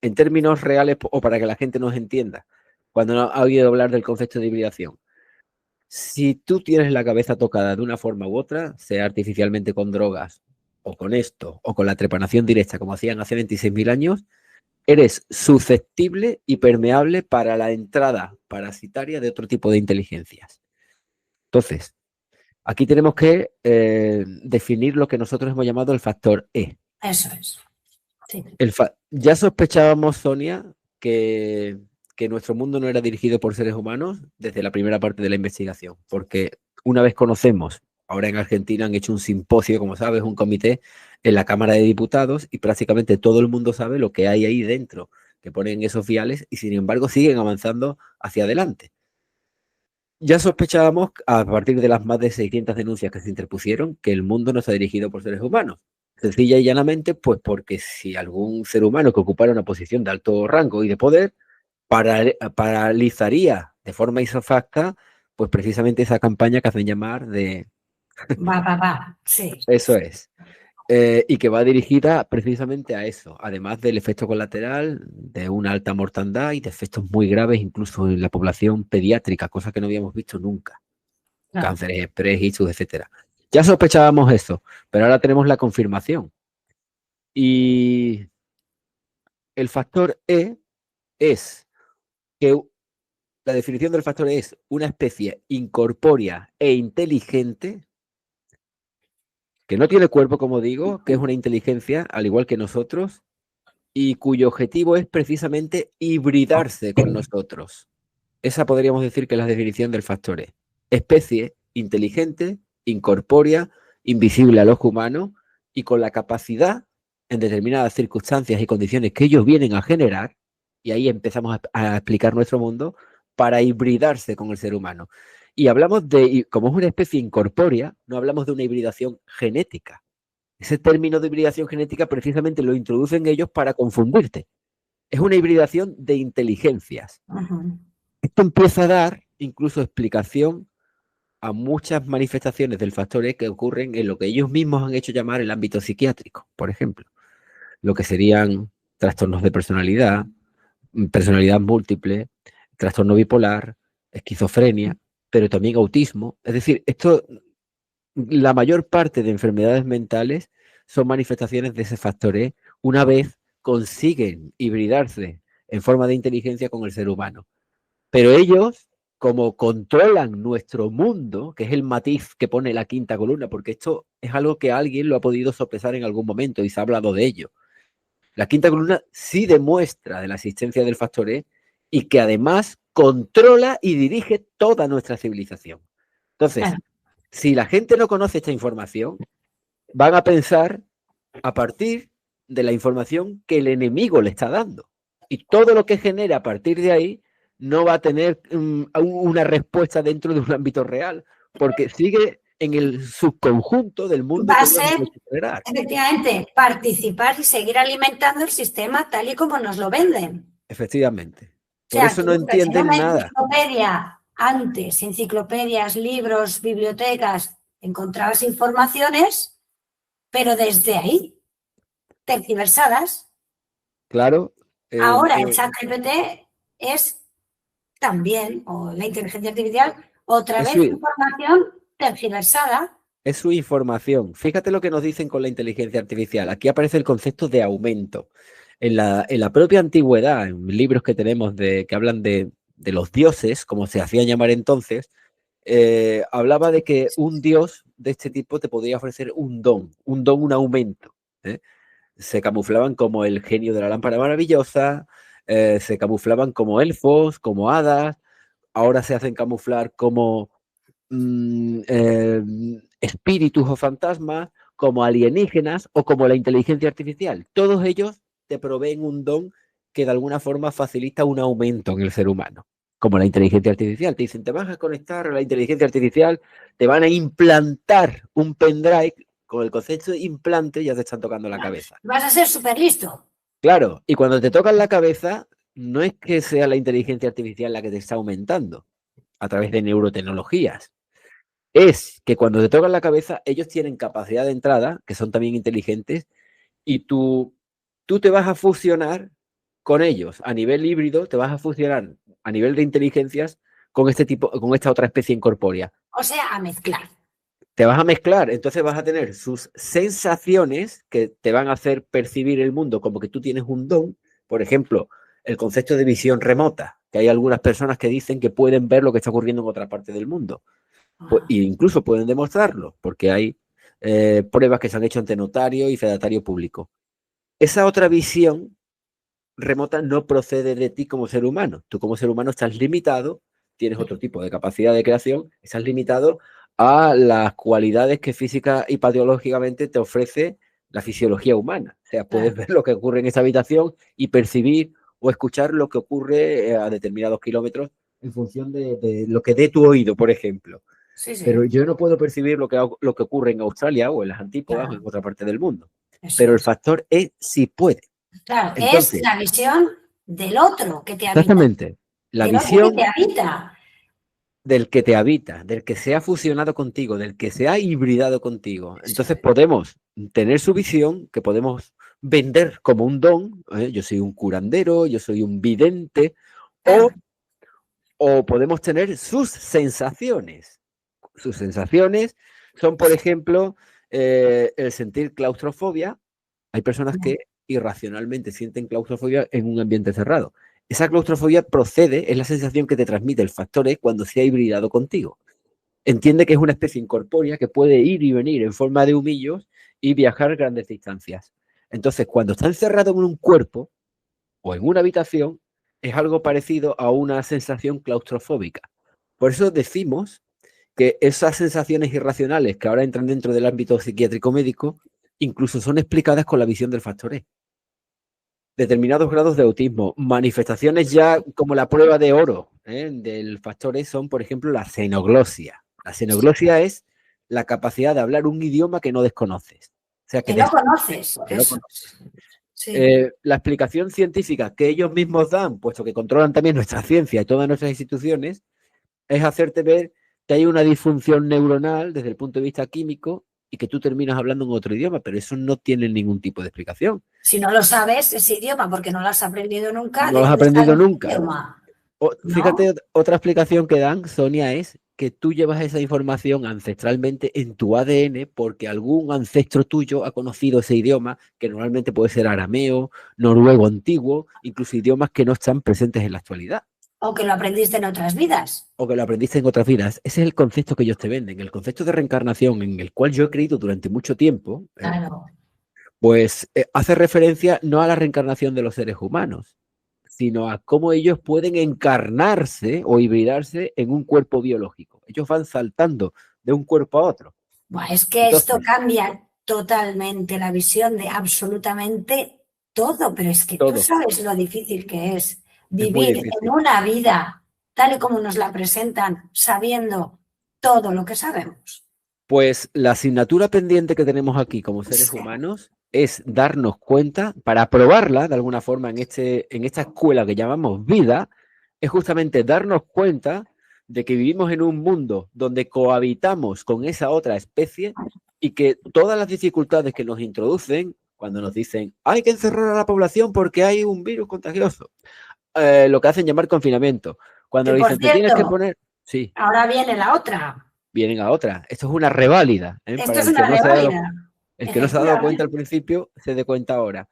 en términos reales o para que la gente nos entienda, cuando no ha oído hablar del concepto de hibridación, si tú tienes la cabeza tocada de una forma u otra, sea artificialmente con drogas o con esto o con la trepanación directa como hacían hace 26.000 años, eres susceptible y permeable para la entrada parasitaria de otro tipo de inteligencias. Entonces, aquí tenemos que definir lo que nosotros hemos llamado el factor E. Eso es. Sí. Ya sospechábamos, Sonia, que nuestro mundo no era dirigido por seres humanos desde la primera parte de la investigación, porque una vez conocemos, ahora en Argentina han hecho un simposio, como sabes, un comité en la Cámara de Diputados y prácticamente todo el mundo sabe lo que hay ahí dentro, que ponen esos viales y sin embargo siguen avanzando hacia adelante. Ya sospechábamos, a partir de las más de 600 denuncias que se interpusieron, que el mundo no está dirigido por seres humanos. Sencilla y llanamente, pues porque si algún ser humano que ocupara una posición de alto rango y de poder paralizaría de forma isofacta, pues precisamente esa campaña que hacen llamar de... Va, sí. Eso es. y que va dirigida precisamente a eso, además del efecto colateral, de una alta mortandad y de efectos muy graves incluso en la población pediátrica, cosa que no habíamos visto nunca. Claro. Cánceres express, ictus, etcétera. Ya sospechábamos eso, pero ahora tenemos la confirmación. Y el factor E es que la definición del factor E es una especie incorpórea e inteligente que no tiene cuerpo, como digo, que es una inteligencia al igual que nosotros y cuyo objetivo es precisamente hibridarse con nosotros. Esa podríamos decir que es la definición del factor E. Especie inteligente, incorpórea, invisible al ojo humano y con la capacidad, en determinadas circunstancias y condiciones que ellos vienen a generar, y ahí empezamos a explicar nuestro mundo, para hibridarse con el ser humano. Y hablamos de, como es una especie incorpórea, no hablamos de una hibridación genética. Ese término de hibridación genética precisamente lo introducen ellos para confundirte. Es una hibridación de inteligencias. Esto empieza a dar incluso explicación a muchas manifestaciones del factor E que ocurren en lo que ellos mismos han hecho llamar el ámbito psiquiátrico, por ejemplo. Lo que serían trastornos de personalidad, personalidad múltiple, trastorno bipolar, esquizofrenia, pero también autismo. Es decir, esto, la mayor parte de enfermedades mentales son manifestaciones de ese factor E una vez consiguen hibridarse en forma de inteligencia con el ser humano. Pero ellos, como controlan nuestro mundo, que es el matiz que pone la quinta columna, porque esto es algo que alguien lo ha podido sopesar en algún momento y se ha hablado de ello. La quinta columna sí demuestra de la existencia del factor E y que además controla y dirige toda nuestra civilización. Entonces, si la gente no conoce esta información, van a pensar a partir de la información que el enemigo le está dando. Y todo lo que genera a partir de ahí no va a tener una respuesta dentro de un ámbito real, porque sigue en el subconjunto del mundo va que a ser, generar. efectivamente, participar y seguir alimentando el sistema tal y como nos lo venden. Efectivamente. Por O sea, eso no entienden nada. Enciclopedia, antes, enciclopedias, libros, bibliotecas, encontrabas informaciones, pero desde ahí, tergiversadas. Claro. Ahora el ChatGPT es también, o la inteligencia artificial, otra vez información tergiversada. Es su información. Fíjate lo que nos dicen con la inteligencia artificial. Aquí aparece el concepto de aumento. En la propia antigüedad, en libros que tenemos que hablan de los dioses, como se hacían llamar entonces, hablaba de que un dios de este tipo te podía ofrecer un don, un aumento. Se camuflaban como el genio de la lámpara maravillosa, se camuflaban como elfos, como hadas, ahora se hacen camuflar como espíritus o fantasmas, como alienígenas o como la inteligencia artificial. Todos ellos te proveen un don que de alguna forma facilita un aumento en el ser humano, como la inteligencia artificial. Te dicen, te vas a conectar a la inteligencia artificial, te van a implantar un pendrive, con el concepto de implante ya te están tocando la cabeza. Vas a ser súper listo. Claro, y cuando te tocan la cabeza, no es que sea la inteligencia artificial la que te está aumentando a través de neurotecnologías. Es que cuando te tocan la cabeza, ellos tienen capacidad de entrada, que son también inteligentes, y tú te vas a fusionar con ellos a nivel híbrido, te vas a fusionar a nivel de inteligencias con esta otra especie incorpórea. O sea, a mezclar. Te vas a mezclar, entonces vas a tener sus sensaciones que te van a hacer percibir el mundo como que tú tienes un don. Por ejemplo, el concepto de visión remota, que hay algunas personas que dicen que pueden ver lo que está ocurriendo en otra parte del mundo. Pues, e incluso pueden demostrarlo, porque hay pruebas que se han hecho ante notario y fedatario público. Esa otra visión remota no procede de ti como ser humano. Tú como ser humano estás limitado, tienes otro tipo de capacidad de creación, estás limitado a las cualidades que física y patológicamente te ofrece la fisiología humana. O sea, puedes ver lo que ocurre en esa habitación y percibir o escuchar lo que ocurre a determinados kilómetros en función de lo que dé tu oído, por ejemplo. Sí, sí. Pero yo no puedo percibir lo que ocurre en Australia o en las antípodas o en otra parte del mundo. Pero el factor E sí puede. Claro, entonces, es la visión del otro que te habita. Exactamente. La del visión otro que te habita. Del que te habita, del que se ha fusionado contigo, del que se ha hibridado contigo. Entonces podemos tener su visión, que podemos vender como un don, yo soy un curandero, yo soy un vidente, o podemos tener sus sensaciones. Sus sensaciones son, por ejemplo, el sentir claustrofobia. Hay personas que irracionalmente sienten claustrofobia en un ambiente cerrado. Esa claustrofobia procede, es la sensación que te transmite el factor E cuando se ha hibridado contigo. Entiende que es una especie incorpórea que puede ir y venir en forma de humillos y viajar grandes distancias. Entonces, cuando está encerrado en un cuerpo o en una habitación, es algo parecido a una sensación claustrofóbica. Por eso decimos que esas sensaciones irracionales que ahora entran dentro del ámbito psiquiátrico médico, incluso son explicadas con la visión del factor E. Determinados grados de autismo, manifestaciones ya como la prueba de oro del factor E son, por ejemplo, la xenoglosia. La xenoglosia es la capacidad de hablar un idioma que no desconoces. O sea, que no conoces. Que no conoces. Sí. La explicación científica que ellos mismos dan, puesto que controlan también nuestra ciencia y todas nuestras instituciones, es hacerte ver que hay una disfunción neuronal desde el punto de vista químico y que tú terminas hablando en otro idioma, pero eso no tiene ningún tipo de explicación. Si no lo sabes, ese idioma, porque no lo has aprendido nunca. No lo has aprendido nunca. Fíjate, otra explicación que dan, Sonia, es que tú llevas esa información ancestralmente en tu ADN porque algún ancestro tuyo ha conocido ese idioma, que normalmente puede ser arameo, noruego antiguo, incluso idiomas que no están presentes en la actualidad. O que lo aprendiste en otras vidas. O que lo aprendiste en otras vidas. Ese es el concepto que ellos te venden, el concepto de reencarnación en el cual yo he creído durante mucho tiempo. Claro. Pues hace referencia no a la reencarnación de los seres humanos, sino a cómo ellos pueden encarnarse o hibridarse en un cuerpo biológico. Ellos van saltando de un cuerpo a otro. Bueno, es que esto cambia totalmente la visión de absolutamente todo, pero es que tú sabes lo difícil que es vivir en una vida tal y como nos la presentan, sabiendo todo lo que sabemos. Pues la asignatura pendiente que tenemos aquí como seres humanos es darnos cuenta, para probarla de alguna forma en esta escuela que llamamos vida, es justamente darnos cuenta de que vivimos en un mundo donde cohabitamos con esa otra especie y que todas las dificultades que nos introducen, cuando nos dicen hay que encerrar a la población porque hay un virus contagioso, lo que hacen llamar confinamiento. Cuando nos dicen, te tienes que poner... Sí. Ahora viene la otra. Vienen a otra. Esto es una reválida. Esto es una reválida. El que no se ha dado cuenta al principio, se dé cuenta ahora.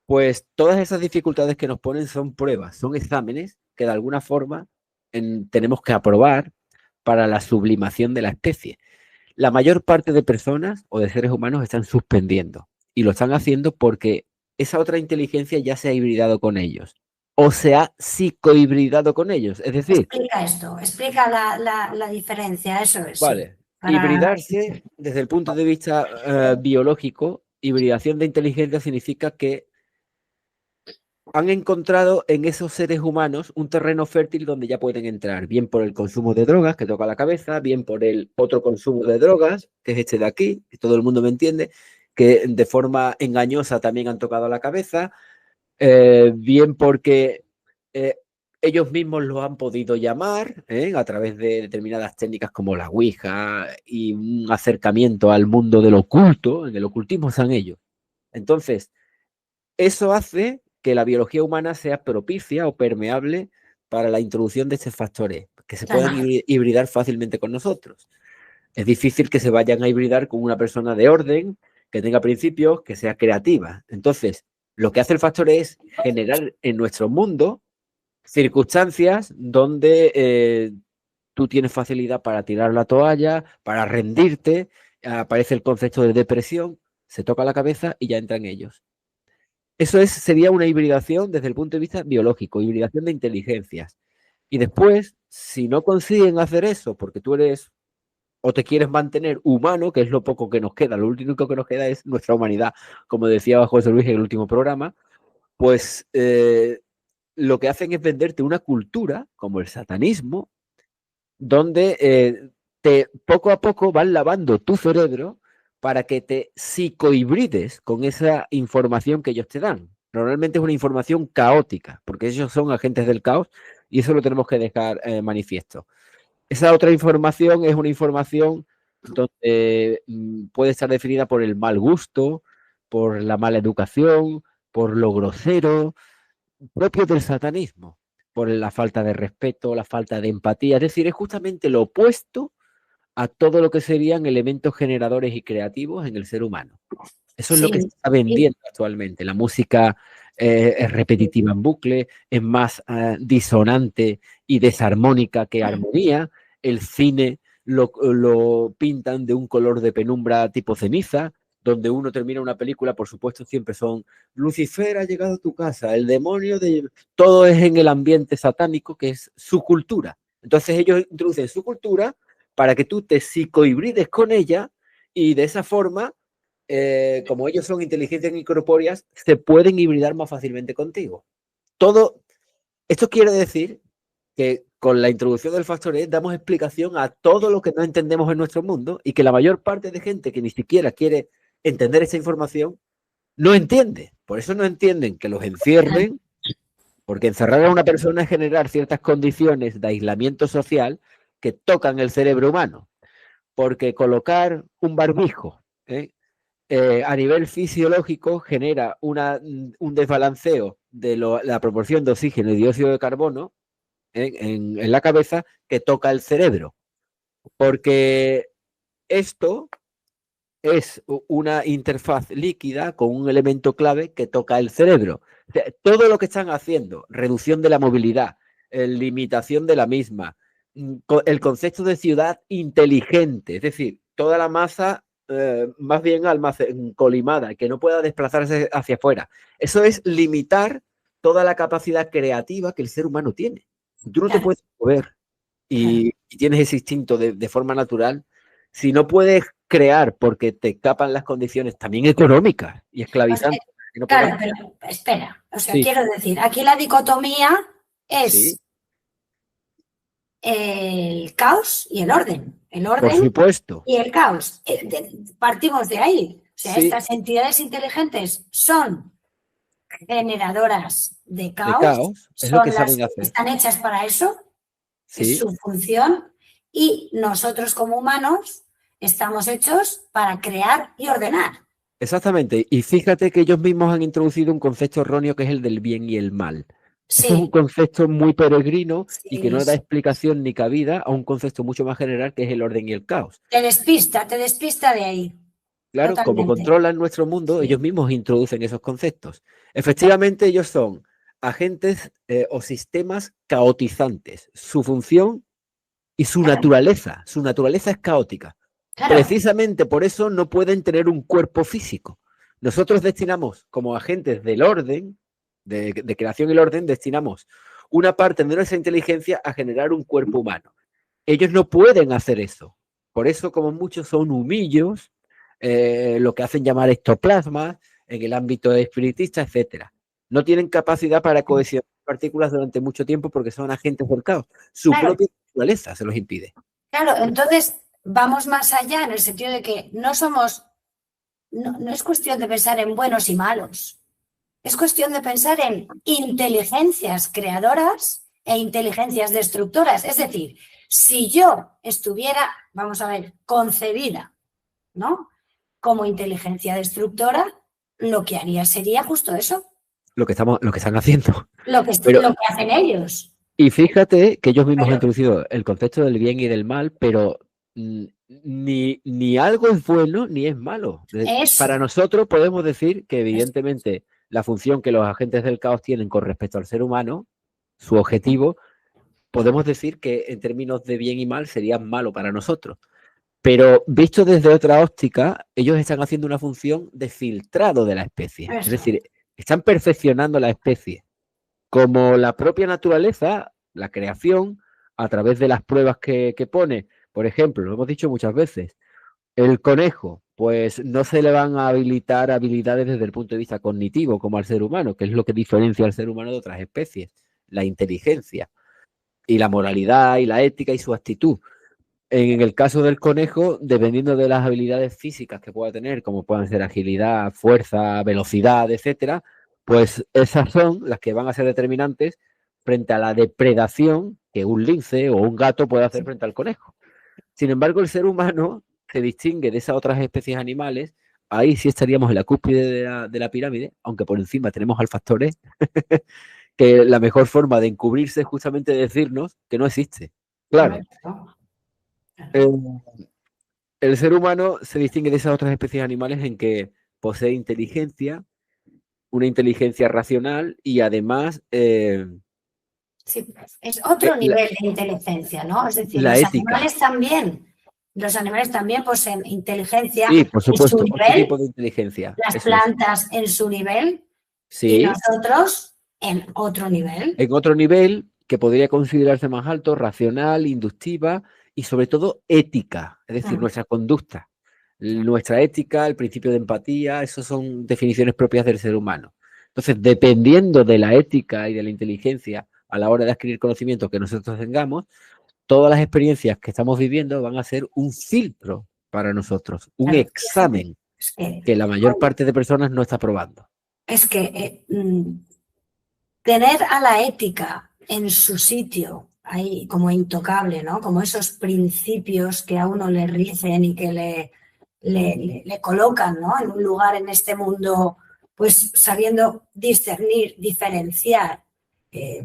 Pues todas esas dificultades que nos ponen son pruebas, son exámenes que de alguna forma tenemos que aprobar para la sublimación de la especie. La mayor parte de personas o de seres humanos están suspendiendo y lo están haciendo porque esa otra inteligencia ya se ha hibridado con ellos o se ha psicohibridado con ellos. Es decir... Explica esto, explica la diferencia, eso es. Vale. Sí, hibridarse desde el punto de vista biológico, hibridación de inteligencia significa que han encontrado en esos seres humanos un terreno fértil donde ya pueden entrar, bien por el consumo de drogas, que toca la cabeza, bien por el otro consumo de drogas, que es este de aquí, que todo el mundo me entiende, que de forma engañosa también han tocado la cabeza, bien porque ellos mismos lo han podido llamar a través de determinadas técnicas como la Ouija y un acercamiento al mundo del oculto. En el ocultismo están ellos. Entonces, eso hace que la biología humana sea propicia o permeable para la introducción de estos factores, que se puedan hibridar fácilmente con nosotros. Es difícil que se vayan a hibridar con una persona de orden, que tenga principios, que sea creativa. Entonces, lo que hace el factor es generar en nuestro mundo circunstancias donde tú tienes facilidad para tirar la toalla, para rendirte, aparece el concepto de depresión, se toca la cabeza y ya entran ellos. Eso sería una hibridación desde el punto de vista biológico, hibridación de inteligencias. Y después, si no consiguen hacer eso, porque tú eres o te quieres mantener humano, que es lo poco que nos queda, lo único que nos queda es nuestra humanidad, como decía José Luis en el último programa, pues lo que hacen es venderte una cultura, como el satanismo, donde poco a poco van lavando tu cerebro para que te psicohibrides con esa información que ellos te dan. Normalmente es una información caótica, porque ellos son agentes del caos y eso lo tenemos que dejar manifiesto. Esa otra información es una información donde puede estar definida por el mal gusto, por la mala educación, por lo grosero, propio del satanismo, por la falta de respeto, la falta de empatía. Es decir, es justamente lo opuesto a todo lo que serían elementos generadores y creativos en el ser humano. Eso es lo que se Sí, está vendiendo actualmente. La música es repetitiva en bucle, es más disonante y desarmónica que armonía. El cine lo pintan de un color de penumbra tipo ceniza, donde uno termina una película, por supuesto, siempre son Lucifer ha llegado a tu casa, el demonio de... Todo es en el ambiente satánico, que es su cultura. Entonces ellos introducen su cultura para que tú te psicohibrides con ella y de esa forma, como ellos son inteligencias incorpóreas, se pueden hibridar más fácilmente contigo. Todo esto quiere decir que con la introducción del factor E damos explicación a todo lo que no entendemos en nuestro mundo y que la mayor parte de gente que ni siquiera quiere entender esa información no entiende. Por eso no entienden que los encierren, porque encerrar a una persona es generar ciertas condiciones de aislamiento social que tocan el cerebro humano. Porque colocar un barbijo a nivel fisiológico genera un desbalanceo de la proporción de oxígeno y dióxido de carbono en la cabeza que toca el cerebro. Porque esto es una interfaz líquida con un elemento clave que toca el cerebro. O sea, todo lo que están haciendo, reducción de la movilidad, limitación de la misma, el concepto de ciudad inteligente, es decir, toda la masa más bien colimada, que no pueda desplazarse hacia afuera. Eso es limitar toda la capacidad creativa que el ser humano tiene. Si tú no te puedes mover y tienes ese instinto de forma natural, si no puedes crear porque te escapan las condiciones también económicas y esclavizantes. Claro, pero espera, o sea, sí. Quiero decir, aquí la dicotomía es Sí. El caos y el orden. El orden, por supuesto, y el caos. Partimos de ahí. O sea, sí. Estas entidades inteligentes son generadoras de caos, es lo son que las saben que hacer. están hechas para eso, Sí. es su función, y nosotros como humanos estamos hechos para crear y ordenar. Exactamente. Y fíjate que ellos mismos han introducido un concepto erróneo que es el del bien y el mal. Sí. Este es un concepto muy peregrino Sí, y que no da explicación ni cabida a un concepto mucho más general que es el orden y el caos. Te despista de ahí. Claro, Totalmente. como controlan nuestro mundo, Sí. ellos mismos introducen esos conceptos. Efectivamente, ellos son agentes o sistemas caotizantes. Su función y su naturaleza es caótica. Claro. Precisamente por eso no pueden tener un cuerpo físico. Nosotros destinamos, como agentes del orden, de creación y el orden, destinamos una parte de nuestra inteligencia a generar un cuerpo humano. Ellos no pueden hacer eso. Por eso, como muchos son humillos, lo que hacen llamar ectoplasmas en el ámbito espiritista, etcétera. No tienen capacidad para cohesionar partículas durante mucho tiempo porque son agentes del caos. Su propia naturaleza se los impide. Claro, entonces vamos más allá en el sentido de que no es cuestión de pensar en buenos y malos. Es cuestión de pensar en inteligencias creadoras e inteligencias destructoras. Es decir, si yo estuviera, vamos a ver, concebida, ¿no?, como inteligencia destructora, lo que haría sería justo eso. Lo que están haciendo. Lo que hacen ellos. Y fíjate que ellos mismos han introducido el concepto del bien y del mal, pero ni algo es bueno ni es malo. Para nosotros podemos decir que evidentemente la función que los agentes del caos tienen con respecto al ser humano, su objetivo, podemos decir que en términos de bien y mal sería malo para nosotros. Pero visto desde otra óptica, ellos están haciendo una función de filtrado de la especie. Es decir, están perfeccionando la especie. Como la propia naturaleza, la creación, a través de las pruebas que pone, por ejemplo, lo hemos dicho muchas veces, el conejo, pues no se le van a habilitar habilidades desde el punto de vista cognitivo como al ser humano, que es lo que diferencia al ser humano de otras especies, la inteligencia y la moralidad y la ética y su actitud. En el caso del conejo, dependiendo de las habilidades físicas que pueda tener, como puedan ser agilidad, fuerza, velocidad, etcétera, pues esas son las que van a ser determinantes frente a la depredación que un lince o un gato puede hacer frente al conejo. Sin embargo, el ser humano se distingue de esas otras especies animales, ahí sí estaríamos en la cúspide de la pirámide, aunque por encima tenemos al factor E, que la mejor forma de encubrirse es justamente decirnos que no existe. Claro, Hombre, claro, claro. el, el ser humano se distingue de esas otras especies animales en que posee inteligencia, una inteligencia racional y además Sí, es otro la, nivel de inteligencia, ¿no? Es decir, la ética. los animales también poseen inteligencia Sí, por en su supuesto, otro tipo nivel, de inteligencia, las eso es. plantas en su nivel y Sí, nosotros en otro nivel. en otro nivel que podría considerarse más alto, racional, inductiva y sobre todo ética, es decir, Mm, nuestra conducta, nuestra ética, el principio de empatía, esas son definiciones propias del ser humano. Entonces, dependiendo de la ética y de la inteligencia a la hora de adquirir conocimiento que nosotros tengamos, todas las experiencias que estamos viviendo van a ser un filtro para nosotros, un claro, examen es que, que la mayor parte de personas no está probando. es que tener a la ética en su sitio, ahí como intocable, ¿no? Como esos principios que a uno le rigen y que le colocan, ¿no? En un lugar en este mundo, pues sabiendo discernir, diferenciar,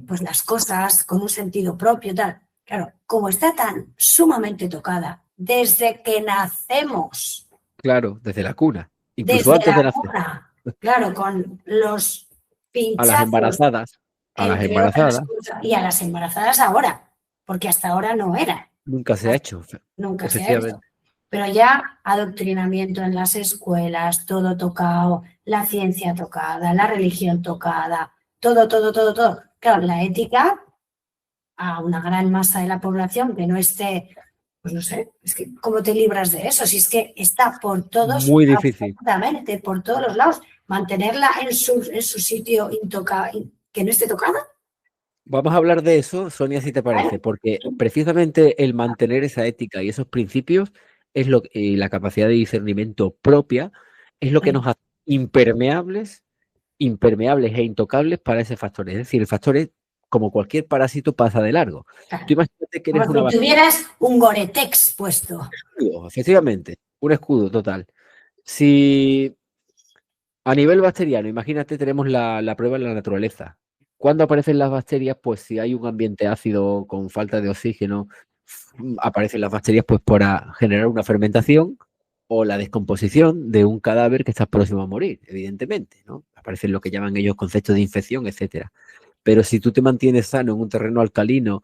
pues las cosas con un sentido propio, tal. Claro, como está tan sumamente tocada desde que nacemos, Claro, desde la cuna, incluso desde antes de la nacer. cuna, claro, con los A las pinchazos embarazadas, a las entre otras embarazadas, cosas, y a las embarazadas ahora, porque hasta ahora no era, nunca se ha hecho, nunca se ha hecho. efectivamente. Pero ya adoctrinamiento en las escuelas, todo tocado, la ciencia tocada, la religión tocada, todo, todo, todo, todo. Claro, la ética a una gran masa de la población que no esté, pues no sé, es que ¿cómo te libras de eso? Si es que está por todos, Muy difícil. absolutamente, por todos los lados, mantenerla en su sitio intocable, que no esté tocada. Vamos a hablar de eso, Sonia, si te parece, porque precisamente el mantener esa ética y esos principios es y la capacidad de discernimiento propia es lo que nos hace impermeables, impermeables e intocables para ese factor. Es decir, el factor es, como cualquier parásito, pasa de largo. Tú imagínate que eres Como una si bacteria, tuvieras un Gore-Tex puesto. efectivamente, un escudo total. Si a nivel bacteriano, imagínate, tenemos la prueba en la naturaleza. ¿Cuándo aparecen las bacterias? Pues si hay un ambiente ácido con falta de oxígeno, aparecen las bacterias pues para generar una fermentación o la descomposición de un cadáver que está próximo a morir, evidentemente, ¿no? Aparecen lo que llaman ellos conceptos de infección, etcétera. Pero si tú te mantienes sano en un terreno alcalino,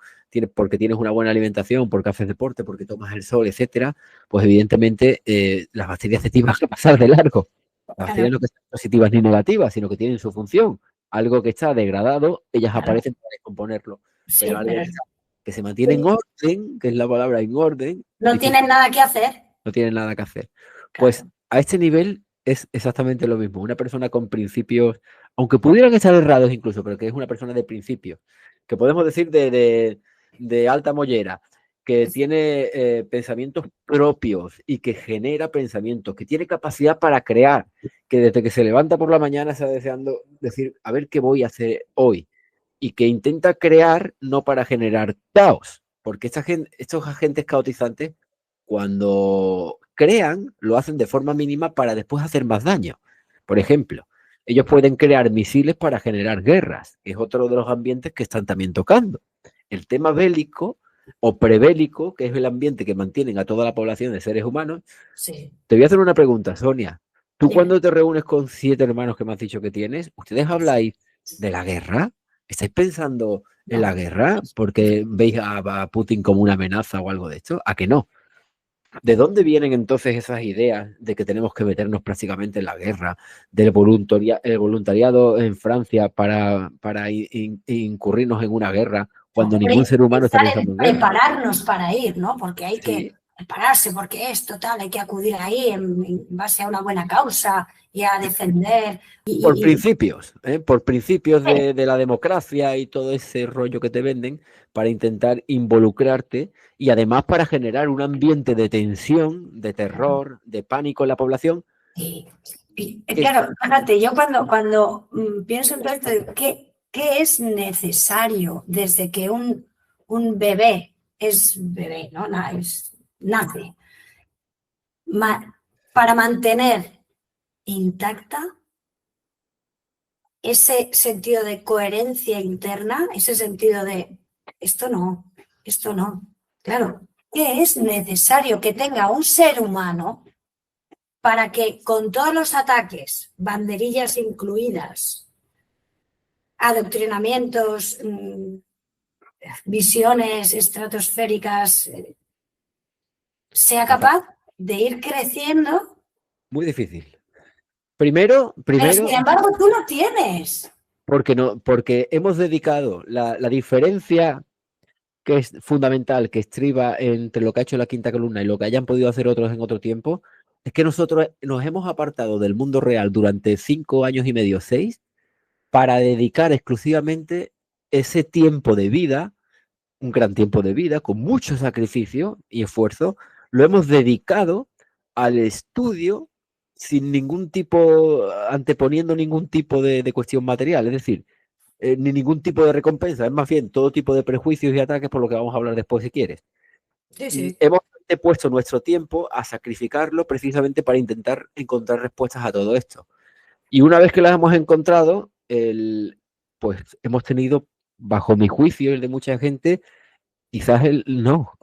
porque tienes una buena alimentación, porque haces deporte, porque tomas el sol, etcétera, pues evidentemente las bacterias de ti van a pasar de largo. Las Claro, bacterias no que sean positivas ni negativas, sino que tienen su función. Algo que está degradado, ellas claro. aparecen para descomponerlo. Pero Sí, algo pero que se mantiene en orden, que es la palabra en orden, no tienen nada que hacer. no tiene nada que hacer. Pues Claro. a este nivel es exactamente lo mismo. Una persona con principios, aunque pudieran estar errados incluso, pero que es una persona de principios, que podemos decir de alta mollera, que tiene pensamientos propios y que genera pensamientos, que tiene capacidad para crear, que desde que se levanta por la mañana está deseando decir, a ver qué voy a hacer hoy, y que intenta crear no para generar caos, porque estos agentes caotizantes cuando crean, lo hacen de forma mínima para después hacer más daño. Por ejemplo, ellos pueden crear misiles para generar guerras, que es otro de los ambientes que están también tocando. El tema bélico o prebélico, que es el ambiente que mantienen a toda la población de seres humanos. Sí. Te voy a hacer una pregunta, Sonia. Tú Dime. cuando te reúnes con 7 hermanos que me has dicho que tienes, ¿ustedes habláis de la guerra? ¿Estáis pensando en la No. guerra porque veis a Putin como una amenaza o algo de esto? ¿A que no? ¿De dónde vienen entonces esas ideas de que tenemos que meternos prácticamente en la guerra, del el voluntariado en Francia para incurrirnos en una guerra, cuando ningún ser humano está Pensar pensando en en guerra? prepararnos para ir, ¿no? Porque hay que Sí, prepararse, porque esto tal, hay que acudir ahí en base a una buena causa y a defender. por principios Sí, de la democracia y todo ese rollo que te venden para intentar involucrarte y además para generar un ambiente de tensión, de terror, de pánico en la población. y, Que es- claro, fíjate, yo cuando pienso en todo esto, digo, ¿qué es necesario desde que un bebé es bebé, ¿no? Nace? para mantener intacta ese sentido de coherencia interna, ese sentido de esto no. Claro, ¿qué es necesario que tenga un ser humano para que con todos los ataques, banderillas incluidas, adoctrinamientos, visiones estratosféricas, sea capaz de ir creciendo? Muy difícil. Primero, pero sin embargo tú lo tienes. Porque hemos dedicado la diferencia que es fundamental, que estriba entre lo que ha hecho la quinta columna y lo que hayan podido hacer otros en otro tiempo, es que nosotros nos hemos apartado del mundo real durante 5 años y medio, 6, para dedicar exclusivamente ese tiempo de vida, un gran tiempo de vida, con mucho sacrificio y esfuerzo, lo hemos dedicado al estudio sin ningún tipo, anteponiendo ningún tipo de cuestión material, es decir, ni ningún tipo de recompensa, es más bien todo tipo de prejuicios y ataques, por lo que vamos a hablar después si quieres. Sí. Hemos puesto nuestro tiempo a sacrificarlo precisamente para intentar encontrar respuestas a todo esto. Y una vez que las hemos encontrado, pues hemos tenido, bajo mi juicio y el de mucha gente, quizás no,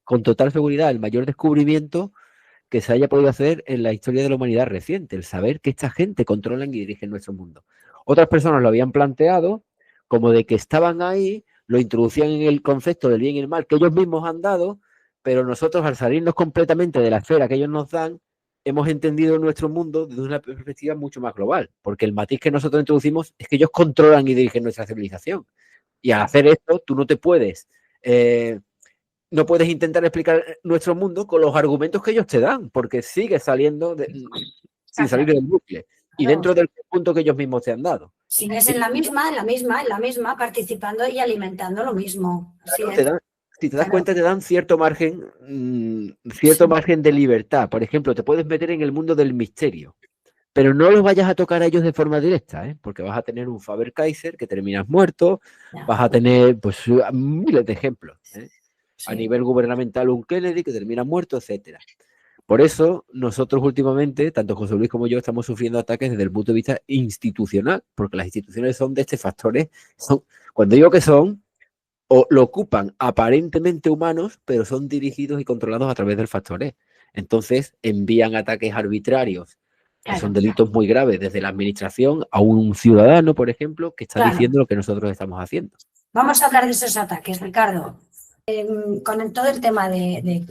con total seguridad, el mayor descubrimiento que se haya podido hacer en la historia de la humanidad reciente, el saber que esta gente controla y dirige nuestro mundo. Otras personas lo habían planteado como de que estaban ahí, lo introducían en el concepto del bien y el mal que ellos mismos han dado, pero nosotros al salirnos completamente de la esfera que ellos nos dan, hemos entendido nuestro mundo desde una perspectiva mucho más global, porque el matiz que nosotros introducimos es que ellos controlan y dirigen nuestra civilización. Y al hacer esto, tú no te puedes... no puedes intentar explicar nuestro mundo con los argumentos que ellos te dan, porque sigue saliendo sin salir del bucle y dentro del punto que ellos mismos te han dado. Sigues en la misma, participando y alimentando lo mismo. Claro, si te das cuenta, te dan cierto margen de libertad. Por ejemplo, te puedes meter en el mundo del misterio, pero no los vayas a tocar a ellos de forma directa, porque vas a tener un Faber-Kaiser que terminas muerto, vas a tener pues miles de ejemplos. A nivel gubernamental un Kennedy que termina muerto, etcétera. Por eso nosotros últimamente, tanto José Luis como yo, estamos sufriendo ataques desde el punto de vista institucional, porque las instituciones son de este factores, cuando digo que son, o lo ocupan aparentemente humanos, pero son dirigidos y controlados a través del factor. Entonces envían ataques arbitrarios, que son delitos muy graves, desde la administración a un ciudadano, por ejemplo, que está diciendo lo que nosotros estamos haciendo. Vamos a hablar de esos ataques, Ricardo. Con todo el tema de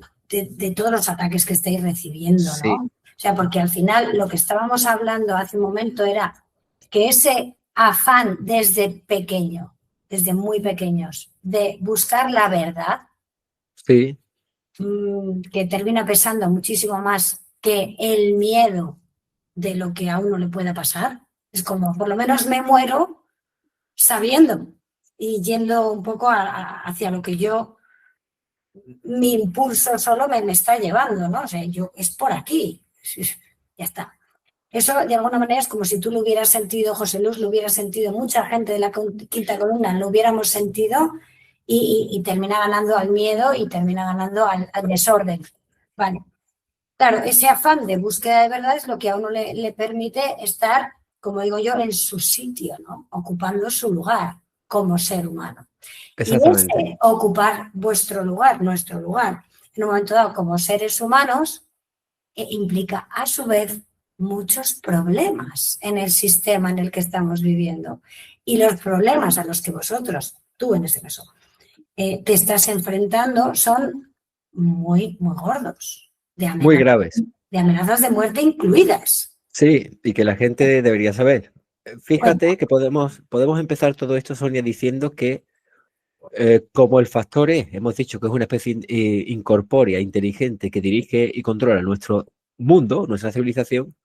todos los ataques que estáis recibiendo, ¿no? Sí. O sea, porque al final lo que estábamos hablando hace un momento era que ese afán desde pequeño, desde muy pequeños, de buscar la verdad, sí, que termina pesando muchísimo más que el miedo de lo que a uno le pueda pasar. Es como, por lo menos me muero sabiendo y yendo un poco hacia lo que mi impulso solo me está llevando, ¿no? O sea, es por aquí, ya está. Eso de alguna manera es como si tú lo hubieras sentido, José Luis, lo hubiera sentido, mucha gente de la quinta columna lo hubiéramos sentido y termina ganando al miedo y termina ganando al desorden. Vale. Claro, ese afán de búsqueda de verdad es lo que a uno le permite estar, como digo yo, en su sitio, ¿no? Ocupando su lugar como ser humano. Y ese ocupar vuestro lugar, nuestro lugar, en un momento dado como seres humanos, implica a su vez muchos problemas en el sistema en el que estamos viviendo. Y los problemas a los que vosotros, tú en este caso, te estás enfrentando son muy, muy gordos. Muy graves. De amenazas de muerte incluidas. Sí, y que la gente debería saber. Fíjate que podemos empezar todo esto, Sonia, diciendo que como el factor hemos dicho que es una especie incorpórea, inteligente, que dirige y controla nuestro mundo, nuestra civilización,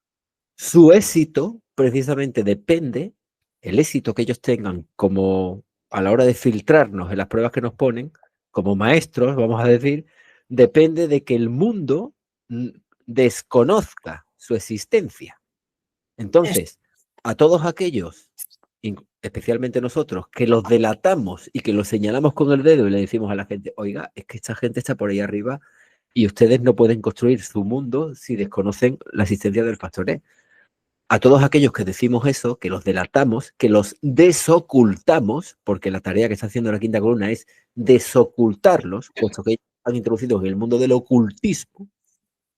su éxito precisamente depende, el éxito que ellos tengan como a la hora de filtrarnos en las pruebas que nos ponen, como maestros, vamos a decir, depende de que el mundo desconozca su existencia. Entonces, a todos aquellos, especialmente nosotros, que los delatamos y que los señalamos con el dedo y le decimos a la gente, oiga, es que esta gente está por ahí arriba Y ustedes no pueden construir su mundo si desconocen la existencia del factor E. A todos aquellos que decimos eso, que los delatamos, que los desocultamos, porque la tarea que está haciendo la quinta columna es desocultarlos, puesto que están introducidos en el mundo del ocultismo,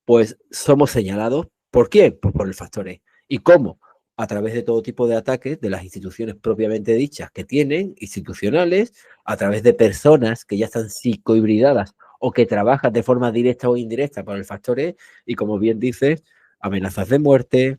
pues somos señalados. ¿Por quién? Pues por el factor E. ¿Y cómo? A través de todo tipo de ataques de las instituciones propiamente dichas que tienen, institucionales, a través de personas que ya están psicohibridadas o que trabajan de forma directa o indirecta para el factor E, y como bien dices, amenazas de muerte,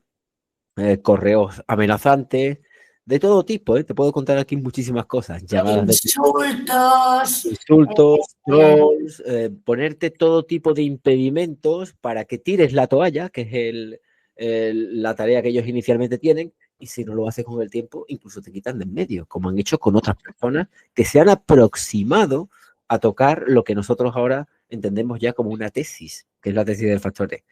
correos amenazantes, de todo tipo, ¿eh? Te puedo contar aquí muchísimas cosas, llamadas de Insultos. insultos, trolls, ponerte todo tipo de impedimentos para que tires la toalla, que es la tarea que ellos inicialmente tienen, y si no lo haces con el tiempo, incluso te quitan de en medio, como han hecho con otras personas que se han aproximado a tocar lo que nosotros ahora entendemos ya como una tesis, que es la tesis del factor E.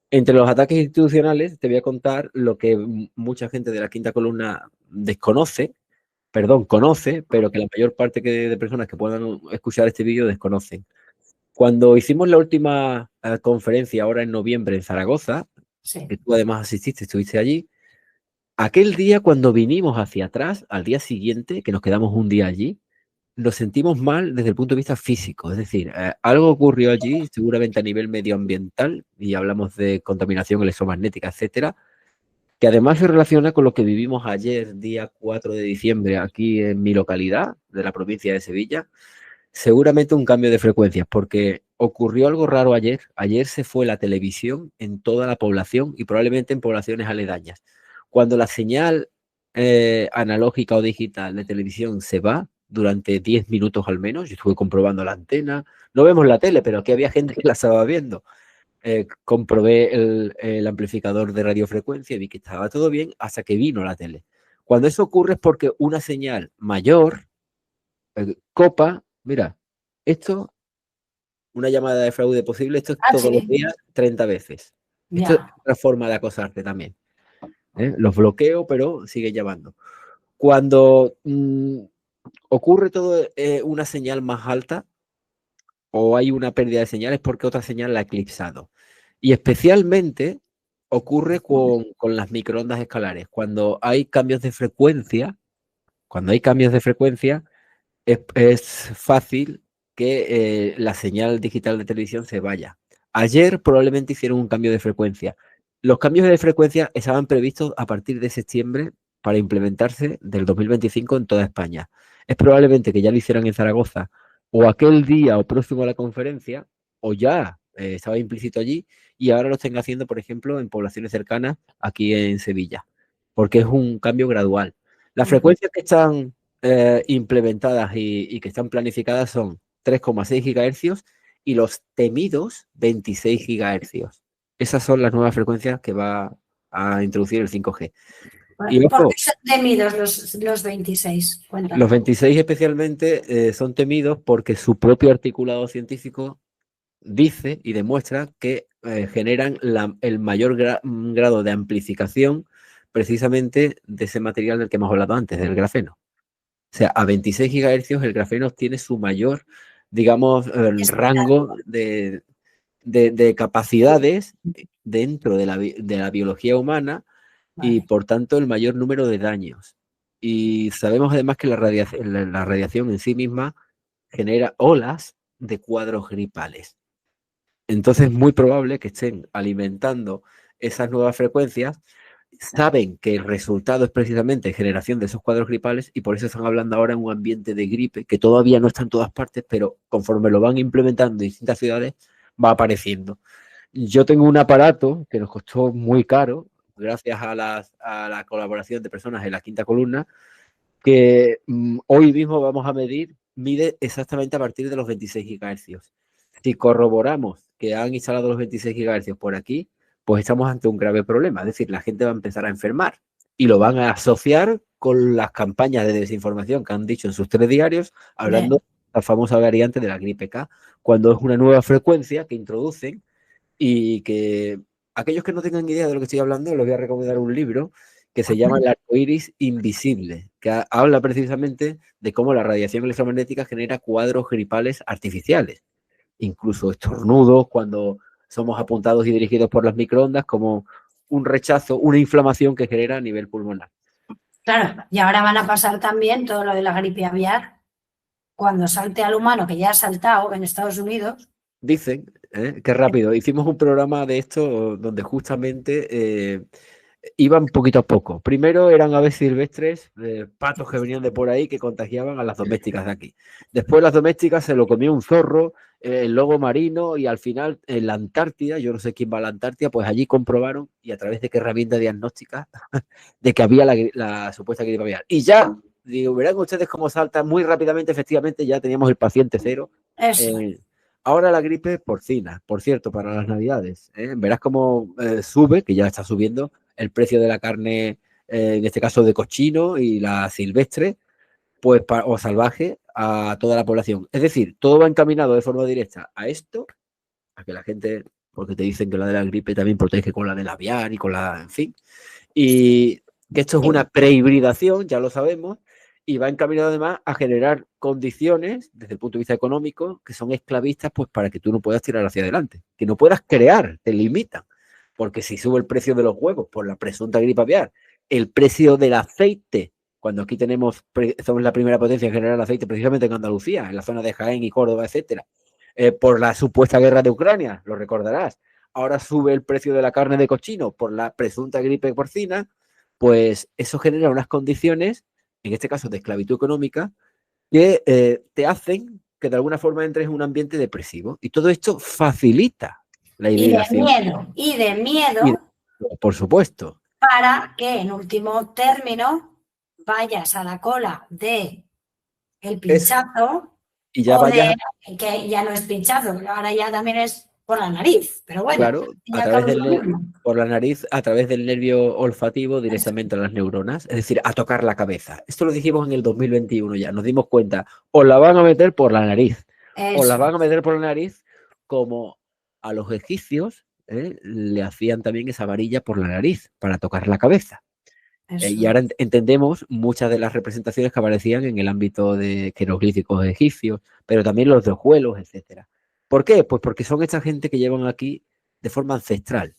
Entre los ataques institucionales te voy a contar lo que mucha gente de la quinta columna desconoce, perdón, conoce, pero que la mayor parte de personas que puedan escuchar este vídeo desconocen. Cuando hicimos la última conferencia ahora en noviembre en Zaragoza, Sí. que tú además asististe, estuviste allí, aquel día cuando vinimos hacia atrás, al día siguiente, que nos quedamos un día allí, nos sentimos mal desde el punto de vista físico, es decir, algo ocurrió allí, seguramente a nivel medioambiental, y hablamos de contaminación electromagnética, etcétera, que además se relaciona con lo que vivimos ayer, día 4 de diciembre, aquí en mi localidad de la provincia de Sevilla, seguramente un cambio de frecuencias, porque ocurrió algo raro ayer. Ayer se fue la televisión en toda la población y probablemente en poblaciones aledañas. Cuando la señal analógica o digital de televisión se va durante 10 minutos al menos, yo estuve comprobando la antena, no vemos la tele, pero aquí había gente que la estaba viendo. Comprobé el amplificador de radiofrecuencia y vi que estaba todo bien hasta que vino la tele. Cuando eso ocurre es porque una señal mayor copa, mira, esto, una llamada de fraude posible, esto es Ah, todos los sí. días 30 veces. Esto es Ya. otra forma de acosarte también. Los bloqueo, pero sigue llamando. Cuando ocurre todo una señal más alta o hay una pérdida de señal es porque otra señal la ha eclipsado. Y especialmente ocurre con las microondas escalares. Cuando hay cambios de frecuencia, cuando hay cambios de frecuencia, es fácil que la señal digital de televisión se vaya. Ayer probablemente hicieron un cambio de frecuencia. Los cambios de frecuencia estaban previstos a partir de septiembre para implementarse del 2025 en toda España. Es probablemente que ya lo hicieran en Zaragoza o aquel día o próximo a la conferencia, o ya estaba implícito allí, y ahora lo estén haciendo, por ejemplo, en poblaciones cercanas aquí en Sevilla, porque es un cambio gradual. Las frecuencias que están implementadas y que están planificadas son 3,6 gigahercios y los temidos 26 gigahercios. Esas son las nuevas frecuencias que va a introducir el 5G. Y ¿Por ojo, qué son temidos los 26? los Cuéntame. 26 especialmente son temidos porque su propio articulado científico dice y demuestra que generan el mayor grado de amplificación precisamente de ese material del que hemos hablado antes, del grafeno. O sea, a 26 gigahercios el grafeno tiene su mayor, digamos, rango de capacidades dentro de la biología humana y Vale. por tanto el mayor número de daños. Y sabemos además que la radiación en sí misma genera olas de cuadros gripales. Entonces es muy probable que estén alimentando esas nuevas frecuencias, saben que el resultado es precisamente generación de esos cuadros gripales y por eso están hablando ahora en un ambiente de gripe que todavía no está en todas partes, pero conforme lo van implementando en distintas ciudades, va apareciendo. Yo tengo un aparato que nos costó muy caro, gracias a la colaboración de personas en la quinta columna, que hoy mismo vamos a medir, mide exactamente a partir de los 26 gigahercios. Si corroboramos que han instalado los 26 gigahercios por aquí, pues estamos ante un grave problema. Es decir, la gente va a empezar a enfermar y lo van a asociar con las campañas de desinformación que han dicho en sus telediarios, hablando Bien. de la famosa variante de la gripe K, cuando es una nueva frecuencia que introducen y que aquellos que no tengan idea de lo que estoy hablando, les voy a recomendar un libro que se llama El arco iris invisible, que habla precisamente de cómo la radiación electromagnética genera cuadros gripales artificiales. incluso estornudos cuando somos apuntados y dirigidos por las microondas, como un rechazo, una inflamación que genera a nivel pulmonar. Claro, y ahora van a pasar también todo lo de la gripe aviar, cuando salte al humano, que ya ha saltado en Estados Unidos. Dicen, qué rápido, hicimos un programa de esto donde justamente iban poquito a poco. Primero eran aves silvestres, patos que venían de por ahí que contagiaban a las domésticas de aquí. Después las domésticas se lo comió un zorro, el lobo marino y al final en la Antártida, yo no sé quién va a la Antártida, pues allí comprobaron y a través de qué herramienta diagnóstica de que había la supuesta gripe aviar. Y ya, digo, verán ustedes cómo salta muy rápidamente, efectivamente ya teníamos el paciente cero. Eso. Ahora la gripe porcina, por cierto, para las navidades. Verás cómo sube, que ya está subiendo, el precio de la carne, en este caso de cochino y la silvestre, pues o salvaje, a toda la población. Es decir, todo va encaminado de forma directa a esto, a que la gente, porque te dicen que la de la gripe también protege con la del aviar y con la, en fin, y que esto es una prehibridación, ya lo sabemos, y va encaminado además a generar condiciones desde el punto de vista económico que son esclavistas pues para que tú no puedas tirar hacia adelante, que no puedas crear, te limitan, porque si sube el precio de los huevos por la presunta gripe aviar, el precio del aceite, cuando aquí somos la primera potencia en generar aceite precisamente en Andalucía, en la zona de Jaén y Córdoba, etcétera, por la supuesta guerra de Ucrania, lo recordarás. Ahora sube el precio de la carne de cochino por la presunta gripe porcina, pues eso genera unas condiciones, en este caso de esclavitud económica, que te hacen que de alguna forma entres en un ambiente depresivo. Y todo esto facilita la hibridación. Y de miedo, por supuesto. Para que en último término vayas a la cola de el pinchazo y ya vayas, que ya no es pinchazo, ahora ya también es por la nariz, pero bueno, claro, por la nariz, a través del nervio olfativo directamente a las neuronas, es decir, a tocar la cabeza. Esto lo dijimos en el 2021 ya, nos dimos cuenta, os la van a meter por la nariz, os la van a meter por la nariz como a los egipcios le hacían también esa varilla por la nariz para tocar la cabeza. Y ahora entendemos muchas de las representaciones que aparecían en el ámbito de jeroglíficos egipcios, pero también los de ojuelos, etcétera. ¿Por qué? Pues porque son esta gente que llevan aquí de forma ancestral.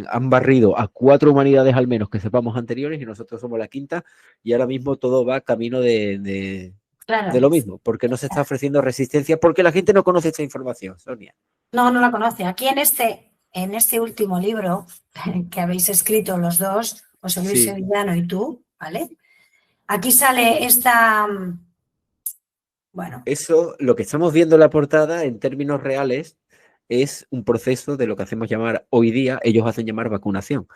Han barrido a 4 humanidades al menos que sepamos anteriores y nosotros somos la quinta y ahora mismo todo va camino de lo mismo, porque no se está ofreciendo resistencia, porque la gente no conoce esta información, Sonia. No la conoce. Aquí en este último libro que habéis escrito los dos, José Luis Sevillano y tú, ¿vale? Aquí sale esta... Bueno. Eso, lo que estamos viendo en la portada, en términos reales, es un proceso de lo que hacemos llamar hoy día, ellos hacen llamar vacunación.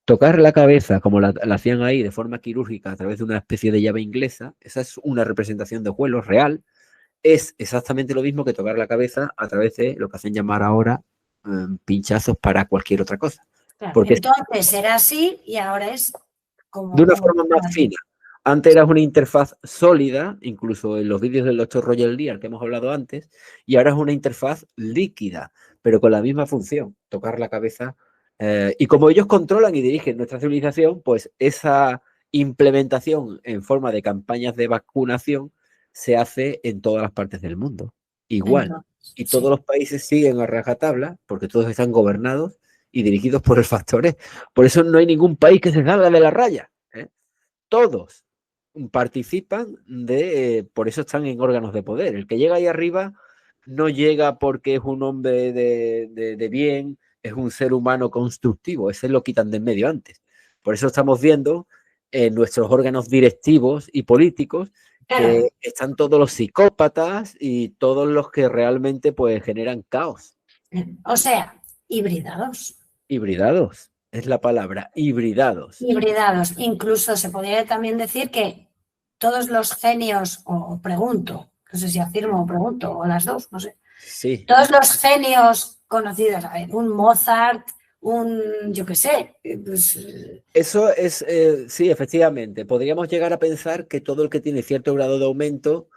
Tocar la cabeza, como la hacían ahí, de forma quirúrgica, a través de una especie de llave inglesa, esa es una representación de ojuelos real, es exactamente lo mismo que tocar la cabeza a través de lo que hacen llamar ahora pinchazos para cualquier otra cosa. Claro, porque entonces era así y ahora es como... De una forma más fina. Antes era una interfaz sólida, incluso en los vídeos del doctor Roger Lear que hemos hablado antes, y ahora es una interfaz líquida, pero con la misma función, tocar la cabeza. Y como ellos controlan y dirigen nuestra civilización, pues esa implementación en forma de campañas de vacunación se hace en todas las partes del mundo. Igual. Y todos los países siguen a rajatabla, porque todos están gobernados y dirigidos por el factor E. Por eso no hay ningún país que se salga de la raya. Todos participan por eso están en órganos de poder. El que llega ahí arriba no llega porque es un hombre de bien, es un ser humano constructivo, ese lo quitan de en medio antes. Por eso estamos viendo en nuestros órganos directivos y políticos que están todos los psicópatas y todos los que realmente pues generan caos. O sea, hibridados. Hibridados. Es la palabra, hibridados. Hibridados. Incluso se podría también decir que todos los genios, o pregunto, no sé si afirmo o pregunto, o las dos, no sé. Sí. Todos los genios conocidos, a ver, un Mozart, yo qué sé. Pues... Eso es, sí, efectivamente. Podríamos llegar a pensar que todo el que tiene cierto grado de aumento,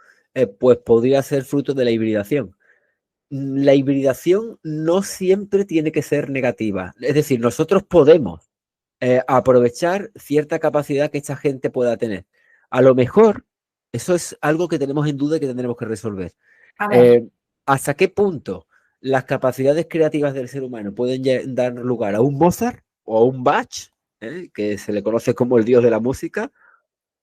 pues podría ser fruto de la hibridación. La hibridación no siempre tiene que ser negativa. Es decir, nosotros podemos aprovechar cierta capacidad que esta gente pueda tener. A lo mejor, eso es algo que tenemos en duda y que tendremos que resolver. ¿Hasta qué punto las capacidades creativas del ser humano pueden dar lugar a un Mozart o a un Bach, que se le conoce como el dios de la música,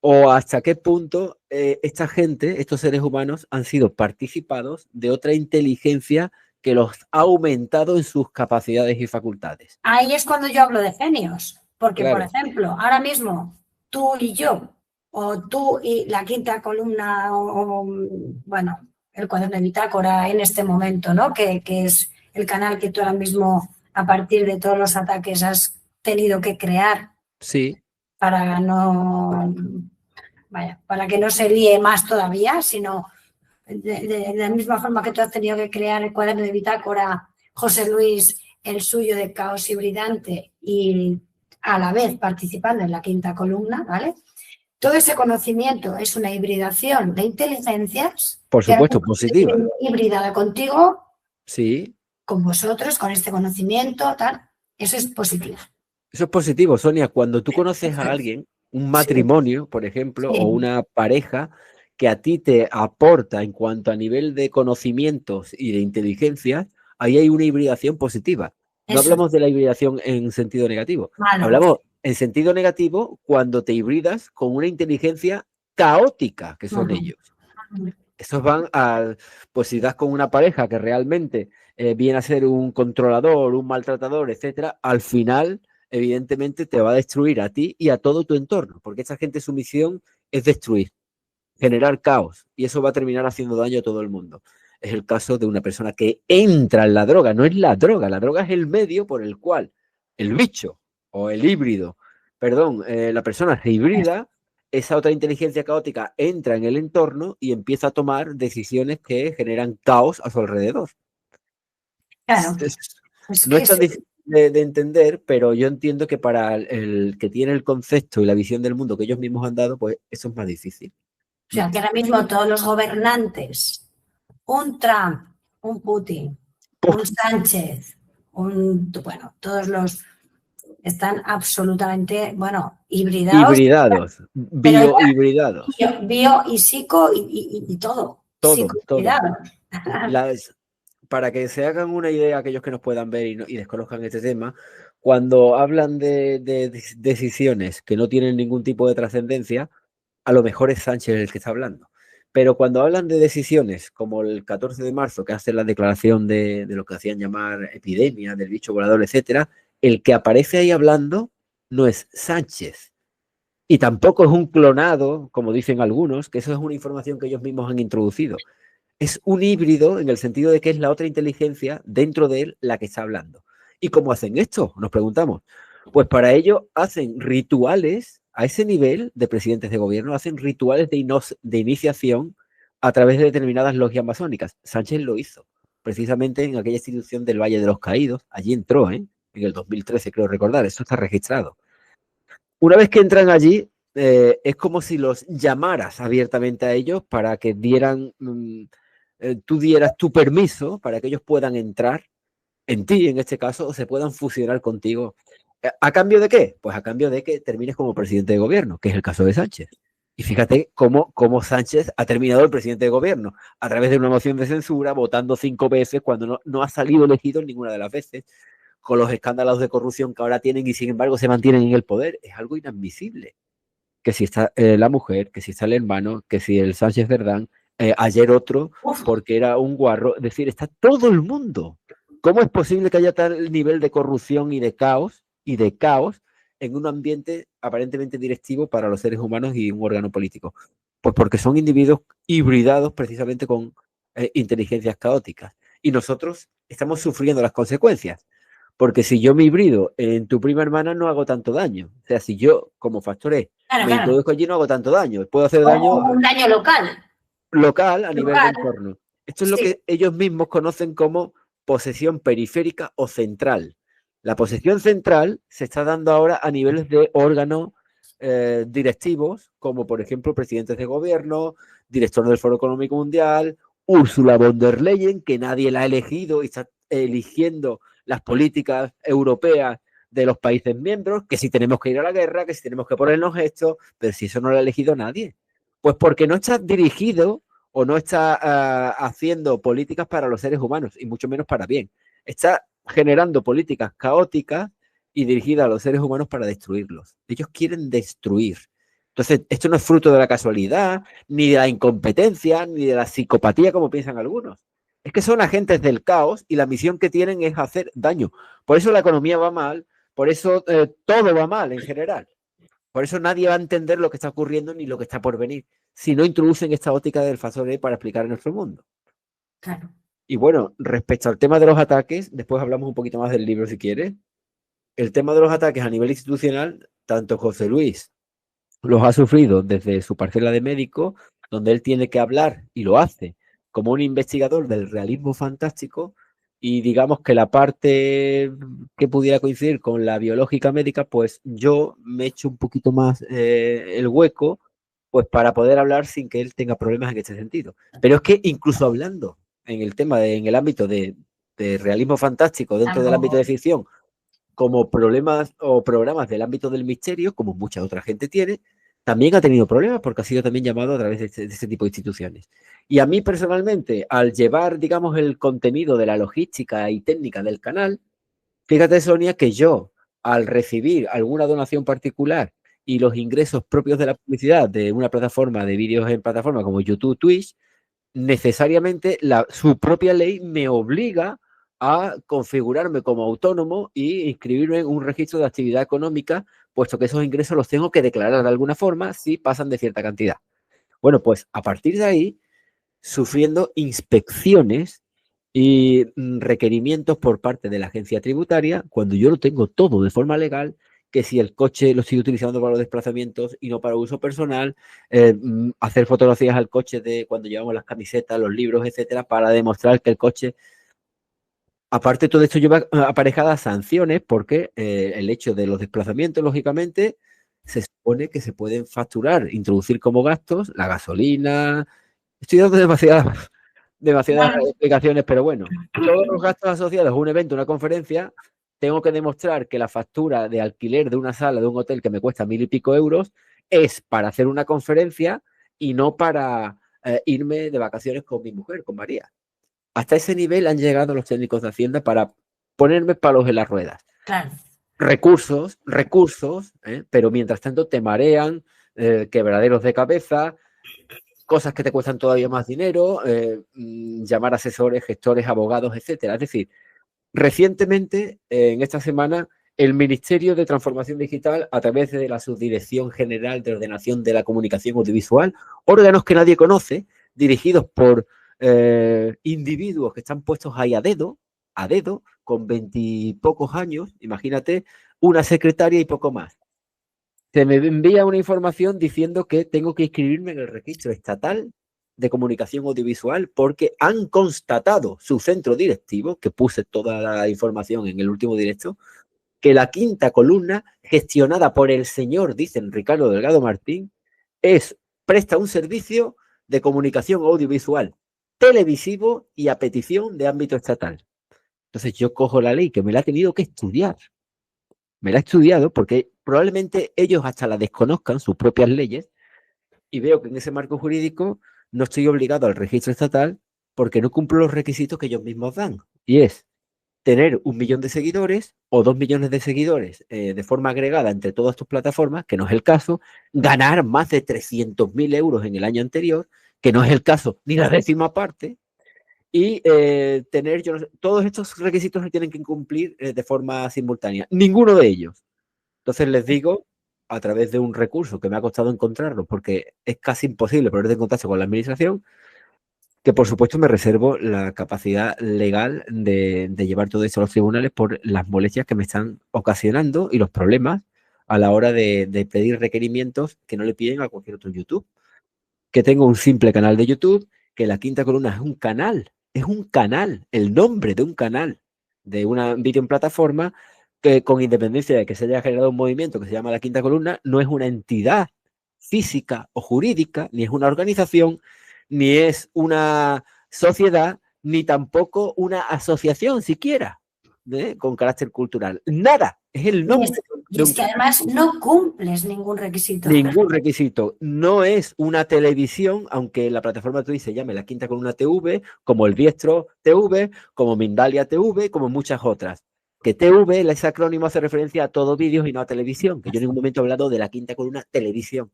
o hasta qué punto esta gente, estos seres humanos, han sido participados de otra inteligencia que los ha aumentado en sus capacidades y facultades. Ahí es cuando yo hablo de genios, porque, por Claro. ejemplo, ahora mismo tú y yo, o tú y la quinta columna, bueno, el cuaderno de bitácora en este momento, ¿no? Que es el canal que tú ahora mismo, a partir de todos los ataques, has tenido que crear Sí, para no, vaya, para que no se líe más todavía, sino de la misma forma que tú has tenido que crear el cuaderno de bitácora, José Luis, el suyo de caos hibridante y a la vez participando en la quinta columna, ¿vale? Todo ese conocimiento es una hibridación de inteligencias por que supuesto, positiva. hibridada contigo, Sí, con vosotros, con este conocimiento, tal. Eso es positivo. eso es positivo, Sonia. Cuando tú conoces a alguien, un Sí, matrimonio, por ejemplo, o sí, una pareja que a ti te aporta en cuanto a nivel de conocimientos y de inteligencia, ahí hay una hibridación positiva. No eso, hablamos de la hibridación en sentido negativo. malo. Hablamos en sentido negativo cuando te hibridas con una inteligencia caótica, que son ellos. Esos van al, pues si das con una pareja que realmente viene a ser un controlador, un maltratador, etcétera, al final, evidentemente, te va a destruir a ti y a todo tu entorno, porque esta gente su misión es destruir, generar caos, y eso va a terminar haciendo daño a todo el mundo. Es el caso de una persona que entra en la droga es el medio por el cual el bicho o el híbrido, perdón, la persona se hibrida, esa otra inteligencia caótica entra en el entorno y empieza a tomar decisiones que generan caos a su alrededor. Claro, es No que es tan difícil de entender, pero yo entiendo que para el que tiene el concepto y la visión del mundo que ellos mismos han dado, pues eso es más difícil. o sea, que ahora mismo todos los gobernantes, un Trump, un Putin, un Sánchez, bueno, todos los están absolutamente, bueno, hibridados, Hibridados, pero biohibridados, ya bio y psico y todo, todo, todo. psicohibridados. Las, para que se hagan una idea aquellos que nos puedan ver y desconozcan este tema, cuando hablan de decisiones que no tienen ningún tipo de trascendencia, a lo mejor es Sánchez el que está hablando. Pero cuando hablan de decisiones como el 14 de marzo, que hace la declaración de lo que hacían llamar epidemia, del bicho volador, etcétera, el que aparece ahí hablando no es Sánchez. Y tampoco es un clonado, como dicen algunos, que eso es una información que ellos mismos han introducido. Es un híbrido en el sentido de que es la otra inteligencia dentro de él la que está hablando. ¿Y cómo hacen esto? Nos preguntamos. Pues para ello hacen rituales a ese nivel de presidentes de gobierno, hacen rituales de iniciación a través de determinadas logias masónicas. Sánchez lo hizo, precisamente en aquella institución del Valle de los Caídos. Allí entró, en el 2013, creo recordar, eso está registrado. Una vez que entran allí, es como si los llamaras abiertamente a ellos para que dieran, tú dieras tu permiso para que ellos puedan entrar en ti, en este caso, o se puedan fusionar contigo. ¿A cambio de qué? Pues a cambio de que termines como presidente de gobierno, que es el caso de Sánchez. Y fíjate cómo Sánchez ha terminado el presidente de gobierno, a través de una moción de censura, votando 5 veces cuando no ha salido elegido ninguna de las veces, con los escándalos de corrupción que ahora tienen y sin embargo se mantienen en el poder. Es algo inadmisible. Que si está la mujer, que si está el hermano, que si el Sánchez Verdán, ayer otro, Uf, porque era un guarro. Es decir, está todo el mundo. ¿Cómo es posible que haya tal nivel de corrupción y de caos en un ambiente aparentemente directivo para los seres humanos y un órgano político? Pues porque son individuos hibridados precisamente con inteligencias caóticas. Y nosotros estamos sufriendo las consecuencias. Porque si yo me hibrido en tu prima hermana, no hago tanto daño. O sea, si yo, como factor E, claro, me claro. introduzco allí, no hago tanto daño. Puedo hacer O daño un daño local, local a nivel de local, entorno. Esto es lo sí. que ellos mismos conocen como posesión periférica o central. La posesión central se está dando ahora a niveles de órganos directivos, como por ejemplo presidentes de gobierno, director del Foro Económico Mundial, Ursula von der Leyen, que nadie la ha elegido y está eligiendo las políticas europeas de los países miembros, que si tenemos que ir a la guerra, que si tenemos que ponernos esto, pero si eso no lo ha elegido nadie. Pues porque no está dirigido o no está haciendo políticas para los seres humanos, y mucho menos para bien. Está generando políticas caóticas y dirigidas a los seres humanos para destruirlos. Ellos quieren destruir. Entonces, esto no es fruto de la casualidad, ni de la incompetencia, ni de la psicopatía, como piensan algunos. Es que son agentes del caos y la misión que tienen es hacer daño. Por eso la economía va mal, por eso todo va mal en general. Por eso nadie va a entender lo que está ocurriendo ni lo que está por venir, si no introducen esta óptica del Fasole para explicar nuestro mundo. Claro. Y bueno, respecto al tema de los ataques, después hablamos un poquito más del libro si quieres. El tema de los ataques a nivel institucional, tanto José Luis los ha sufrido desde su parcela de médico, donde él tiene que hablar, y lo hace, como un investigador del realismo fantástico, y digamos que la parte que pudiera coincidir con la biológica médica, pues yo me echo un poquito más el hueco, pues para poder hablar sin que él tenga problemas en este sentido. Pero es que incluso hablando en el tema, en el ámbito de realismo fantástico, dentro del ámbito de ficción, como problemas o programas del ámbito del misterio, como mucha otra gente tiene, también ha tenido problemas porque ha sido también llamado a través de este tipo de instituciones. Y a mí personalmente, al llevar, digamos, el contenido de la logística y técnica del canal, fíjate, Sonia, que yo, al recibir alguna donación particular y los ingresos propios de la publicidad de una plataforma de vídeos en plataforma como YouTube, Twitch, necesariamente su propia ley me obliga a configurarme como autónomo y inscribirme en un registro de actividad económica, puesto que esos ingresos los tengo que declarar de alguna forma si pasan de cierta cantidad. Bueno, pues a partir de ahí, sufriendo inspecciones y requerimientos por parte de la agencia tributaria, cuando yo lo tengo todo de forma legal, que si el coche lo estoy utilizando para los desplazamientos y no para uso personal, hacer fotografías al coche de cuando llevamos las camisetas, los libros, etcétera, para demostrar que el coche, aparte todo esto lleva aparejadas sanciones porque el hecho de los desplazamientos, lógicamente, se supone que se pueden facturar, introducir como gastos la gasolina. Estoy dando demasiadas explicaciones, pero bueno, todos los gastos asociados a un evento, una conferencia, tengo que demostrar que la factura de alquiler de una sala de un hotel que me cuesta 1.000 y pico euros es para hacer una conferencia y no para irme de vacaciones con mi mujer, con María. Hasta ese nivel han llegado los técnicos de Hacienda para ponerme palos en las ruedas. Claro. Recursos, pero mientras tanto te marean, quebraderos de cabeza, cosas que te cuestan todavía más dinero, llamar asesores, gestores, abogados, etcétera. Es decir, recientemente, en esta semana, el Ministerio de Transformación Digital, a través de la Subdirección General de Ordenación de la Comunicación Audiovisual, órganos que nadie conoce, dirigidos por individuos que están puestos ahí a dedo, con 20 y pocos años, imagínate, una secretaria y poco más. Se me envía una información diciendo que tengo que inscribirme en el registro estatal de comunicación audiovisual porque han constatado su centro directivo, que puse toda la información en el último directo, que la quinta columna, gestionada por el señor, dicen Ricardo Delgado Martín, presta un servicio de comunicación audiovisual televisivo y a petición de ámbito estatal. Entonces yo cojo la ley que me la ha tenido que estudiar. Me la he estudiado porque probablemente ellos hasta la desconozcan, sus propias leyes, y veo que en ese marco jurídico no estoy obligado al registro estatal porque no cumplo los requisitos que ellos mismos dan. Y es tener 1 millón de seguidores o 2 millones de seguidores de forma agregada entre todas tus plataformas, que no es el caso, ganar más de 300.000 euros en el año anterior, que no es el caso ni la décima parte, y tener, yo no sé, todos estos requisitos se tienen que cumplir de forma simultánea. Ninguno de ellos. Entonces les digo, a través de un recurso que me ha costado encontrarlo, porque es casi imposible ponerte en contacto con la administración, que por supuesto me reservo la capacidad legal de llevar todo esto a los tribunales por las molestias que me están ocasionando y los problemas a la hora de pedir requerimientos que no le piden a cualquier otro YouTube. Que tengo un simple canal de YouTube, que la quinta columna es un canal, el nombre de un canal, de una vídeo en plataforma, que con independencia de que se haya generado un movimiento que se llama la quinta columna, no es una entidad física o jurídica, ni es una organización, ni es una sociedad, ni tampoco una asociación siquiera. con carácter cultural. Nada, es el nombre. Y es que además no cumples ningún requisito. Ningún requisito. No es una televisión, aunque la plataforma Twitch se llame La Quinta Columna TV, como El Diestro TV, como Mindalia TV, como muchas otras. Que TV, ese acrónimo hace referencia a todo vídeos y no a televisión, que yo en ningún momento he hablado de La Quinta Columna Televisión,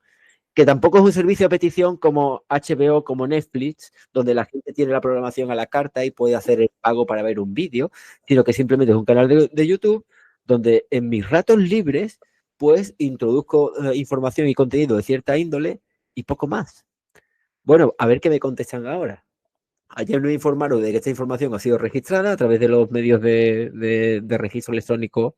que tampoco es un servicio a petición como HBO, como Netflix, donde la gente tiene la programación a la carta y puede hacer el pago para ver un vídeo, sino que simplemente es un canal de YouTube donde en mis ratos libres pues introduzco información y contenido de cierta índole y poco más. Bueno, a ver qué me contestan ahora. Ayer me informaron de que esta información ha sido registrada a través de los medios de registro electrónico,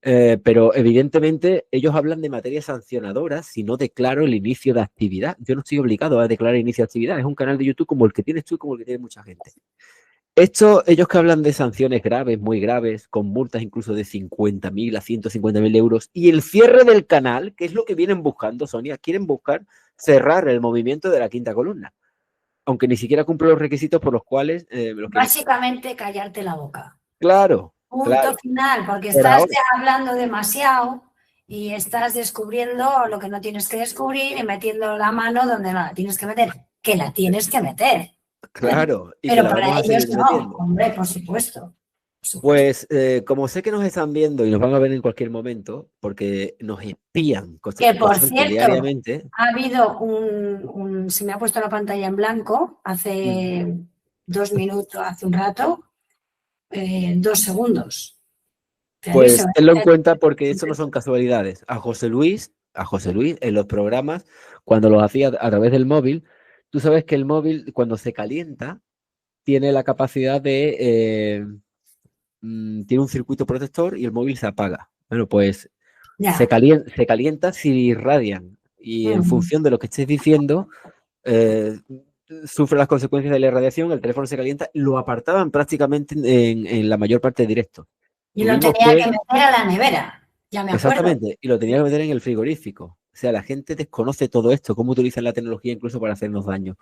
pero evidentemente ellos hablan de materia sancionadora si no declaro el inicio de actividad. Yo no estoy obligado a declarar inicio de actividad. Es un canal de YouTube como el que tienes tú y como el que tiene mucha gente. Ellos que hablan de sanciones graves, muy graves, con multas incluso de 50.000 a 150.000 euros, y el cierre del canal, que es lo que vienen buscando, Sonia, quieren buscar cerrar el movimiento de La Quinta Columna, aunque ni siquiera cumple los requisitos por los cuales... Básicamente callarte la boca. Claro. Punto claro. final, porque estás hablando demasiado y estás descubriendo lo que no tienes que descubrir y metiendo la mano donde no la tienes que meter, que la tienes que meter. Claro. Y pero para ellos no, metiendo. Hombre, por supuesto. Pues como sé que nos están viendo y nos van a ver en cualquier momento, porque nos espían que por cierto, diariamente. Ha habido se me ha puesto la pantalla en blanco hace 2 minutos, hace un rato, 2 segundos. Pues tenlo en cuenta porque eso no son casualidades. A José Luis en los programas, cuando los hacía a través del móvil, tú sabes que el móvil cuando se calienta tiene la capacidad de... tiene un circuito protector y el móvil se apaga. Bueno, pues se calienta si irradian y en función de lo que estés diciendo, sufre las consecuencias de la irradiación, el teléfono se calienta, lo apartaban prácticamente en la mayor parte de directo. Y lo tenía que meter a la nevera, ya me acuerdo. Exactamente, y lo tenía que meter en el frigorífico. O sea, la gente desconoce todo esto, cómo utilizan la tecnología incluso para hacernos daño.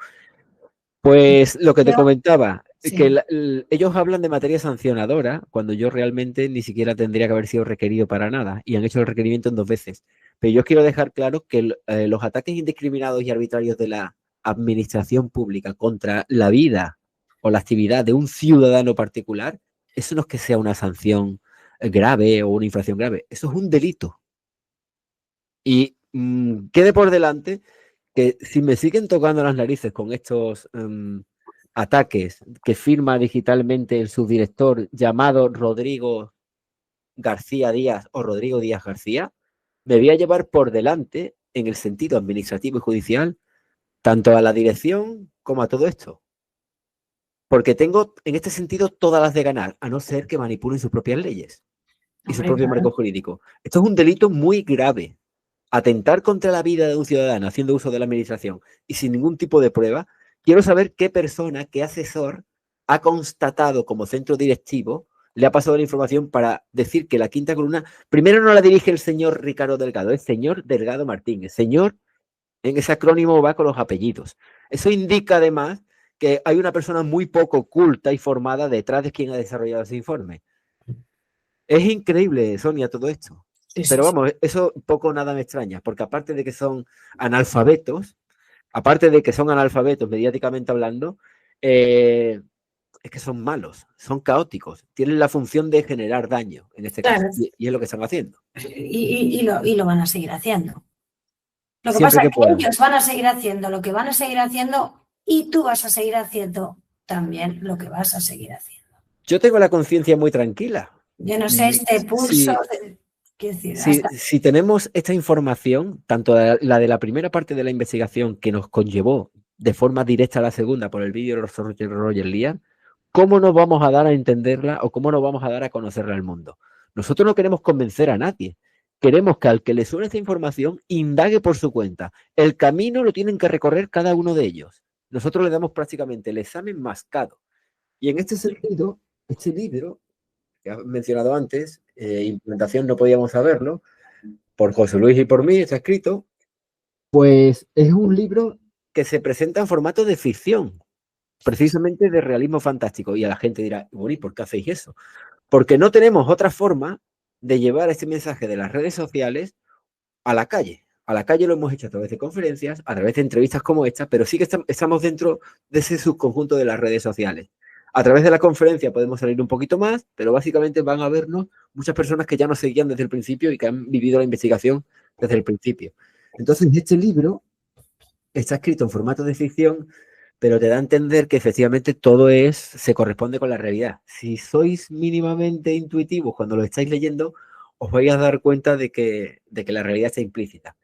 Pues lo que te comentaba, que ellos hablan de materia sancionadora cuando yo realmente ni siquiera tendría que haber sido requerido para nada y han hecho el requerimiento en 2 veces. Pero yo quiero dejar claro que los ataques indiscriminados y arbitrarios de la administración pública contra la vida o la actividad de un ciudadano particular, eso no es que sea una sanción grave o una infracción grave, eso es un delito. Y quede por delante que si me siguen tocando las narices con estos ataques que firma digitalmente el subdirector llamado Rodrigo García Díaz o Rodrigo Díaz García, me voy a llevar por delante en el sentido administrativo y judicial tanto a la dirección como a todo esto. Porque tengo en este sentido todas las de ganar, a no ser que manipulen sus propias leyes y su propio marco jurídico. Esto es un delito muy grave. Atentar contra la vida de un ciudadano haciendo uso de la administración y sin ningún tipo de prueba. Quiero saber qué persona, qué asesor ha constatado como centro directivo, le ha pasado la información para decir que la Quinta Columna, primero no la dirige el señor Ricardo Delgado, es señor Delgado Martínez. Señor, en ese acrónimo va con los apellidos. Eso indica además que hay una persona muy poco culta y formada detrás de quien ha desarrollado ese informe. Es increíble, Sonia, todo esto. Pero vamos, eso poco nada me extraña, porque aparte de que son analfabetos, mediáticamente hablando, es que son malos, son caóticos, tienen la función de generar daño, en este caso, y es lo que están haciendo. Y lo van a seguir haciendo. Lo que pasa es que ellos van a seguir haciendo lo que van a seguir haciendo y tú vas a seguir haciendo también lo que vas a seguir haciendo. Yo tengo la conciencia muy tranquila. Yo no sé, este pulso... Si tenemos esta información, tanto la de la primera parte de la investigación que nos conllevó de forma directa a la segunda por el vídeo de Roger Lian, ¿cómo nos vamos a dar a entenderla o cómo nos vamos a dar a conocerla al mundo? Nosotros no queremos convencer a nadie. Queremos que al que le suene esta información indague por su cuenta. El camino lo tienen que recorrer cada uno de ellos. Nosotros le damos prácticamente el examen mascado. Y en este sentido, este libro que has mencionado antes, Implementación no podíamos saberlo, por José Luis y por mí, está escrito, pues es un libro que se presenta en formato de ficción, precisamente de realismo fantástico. Y a la gente dirá, bueno, ¿y por qué hacéis eso? porque no tenemos otra forma de llevar este mensaje de las redes sociales a la calle. A la calle lo hemos hecho a través de conferencias, a través de entrevistas como esta, pero sí que estamos dentro de ese subconjunto de las redes sociales. A través de la conferencia podemos salir un poquito más, pero básicamente van a vernos muchas personas que ya nos seguían desde el principio y que han vivido la investigación desde el principio. Entonces, este libro está escrito en formato de ficción, pero te da a entender que efectivamente todo se corresponde con la realidad. Si sois mínimamente intuitivos cuando lo estáis leyendo, os vais a dar cuenta de que la realidad está implícita.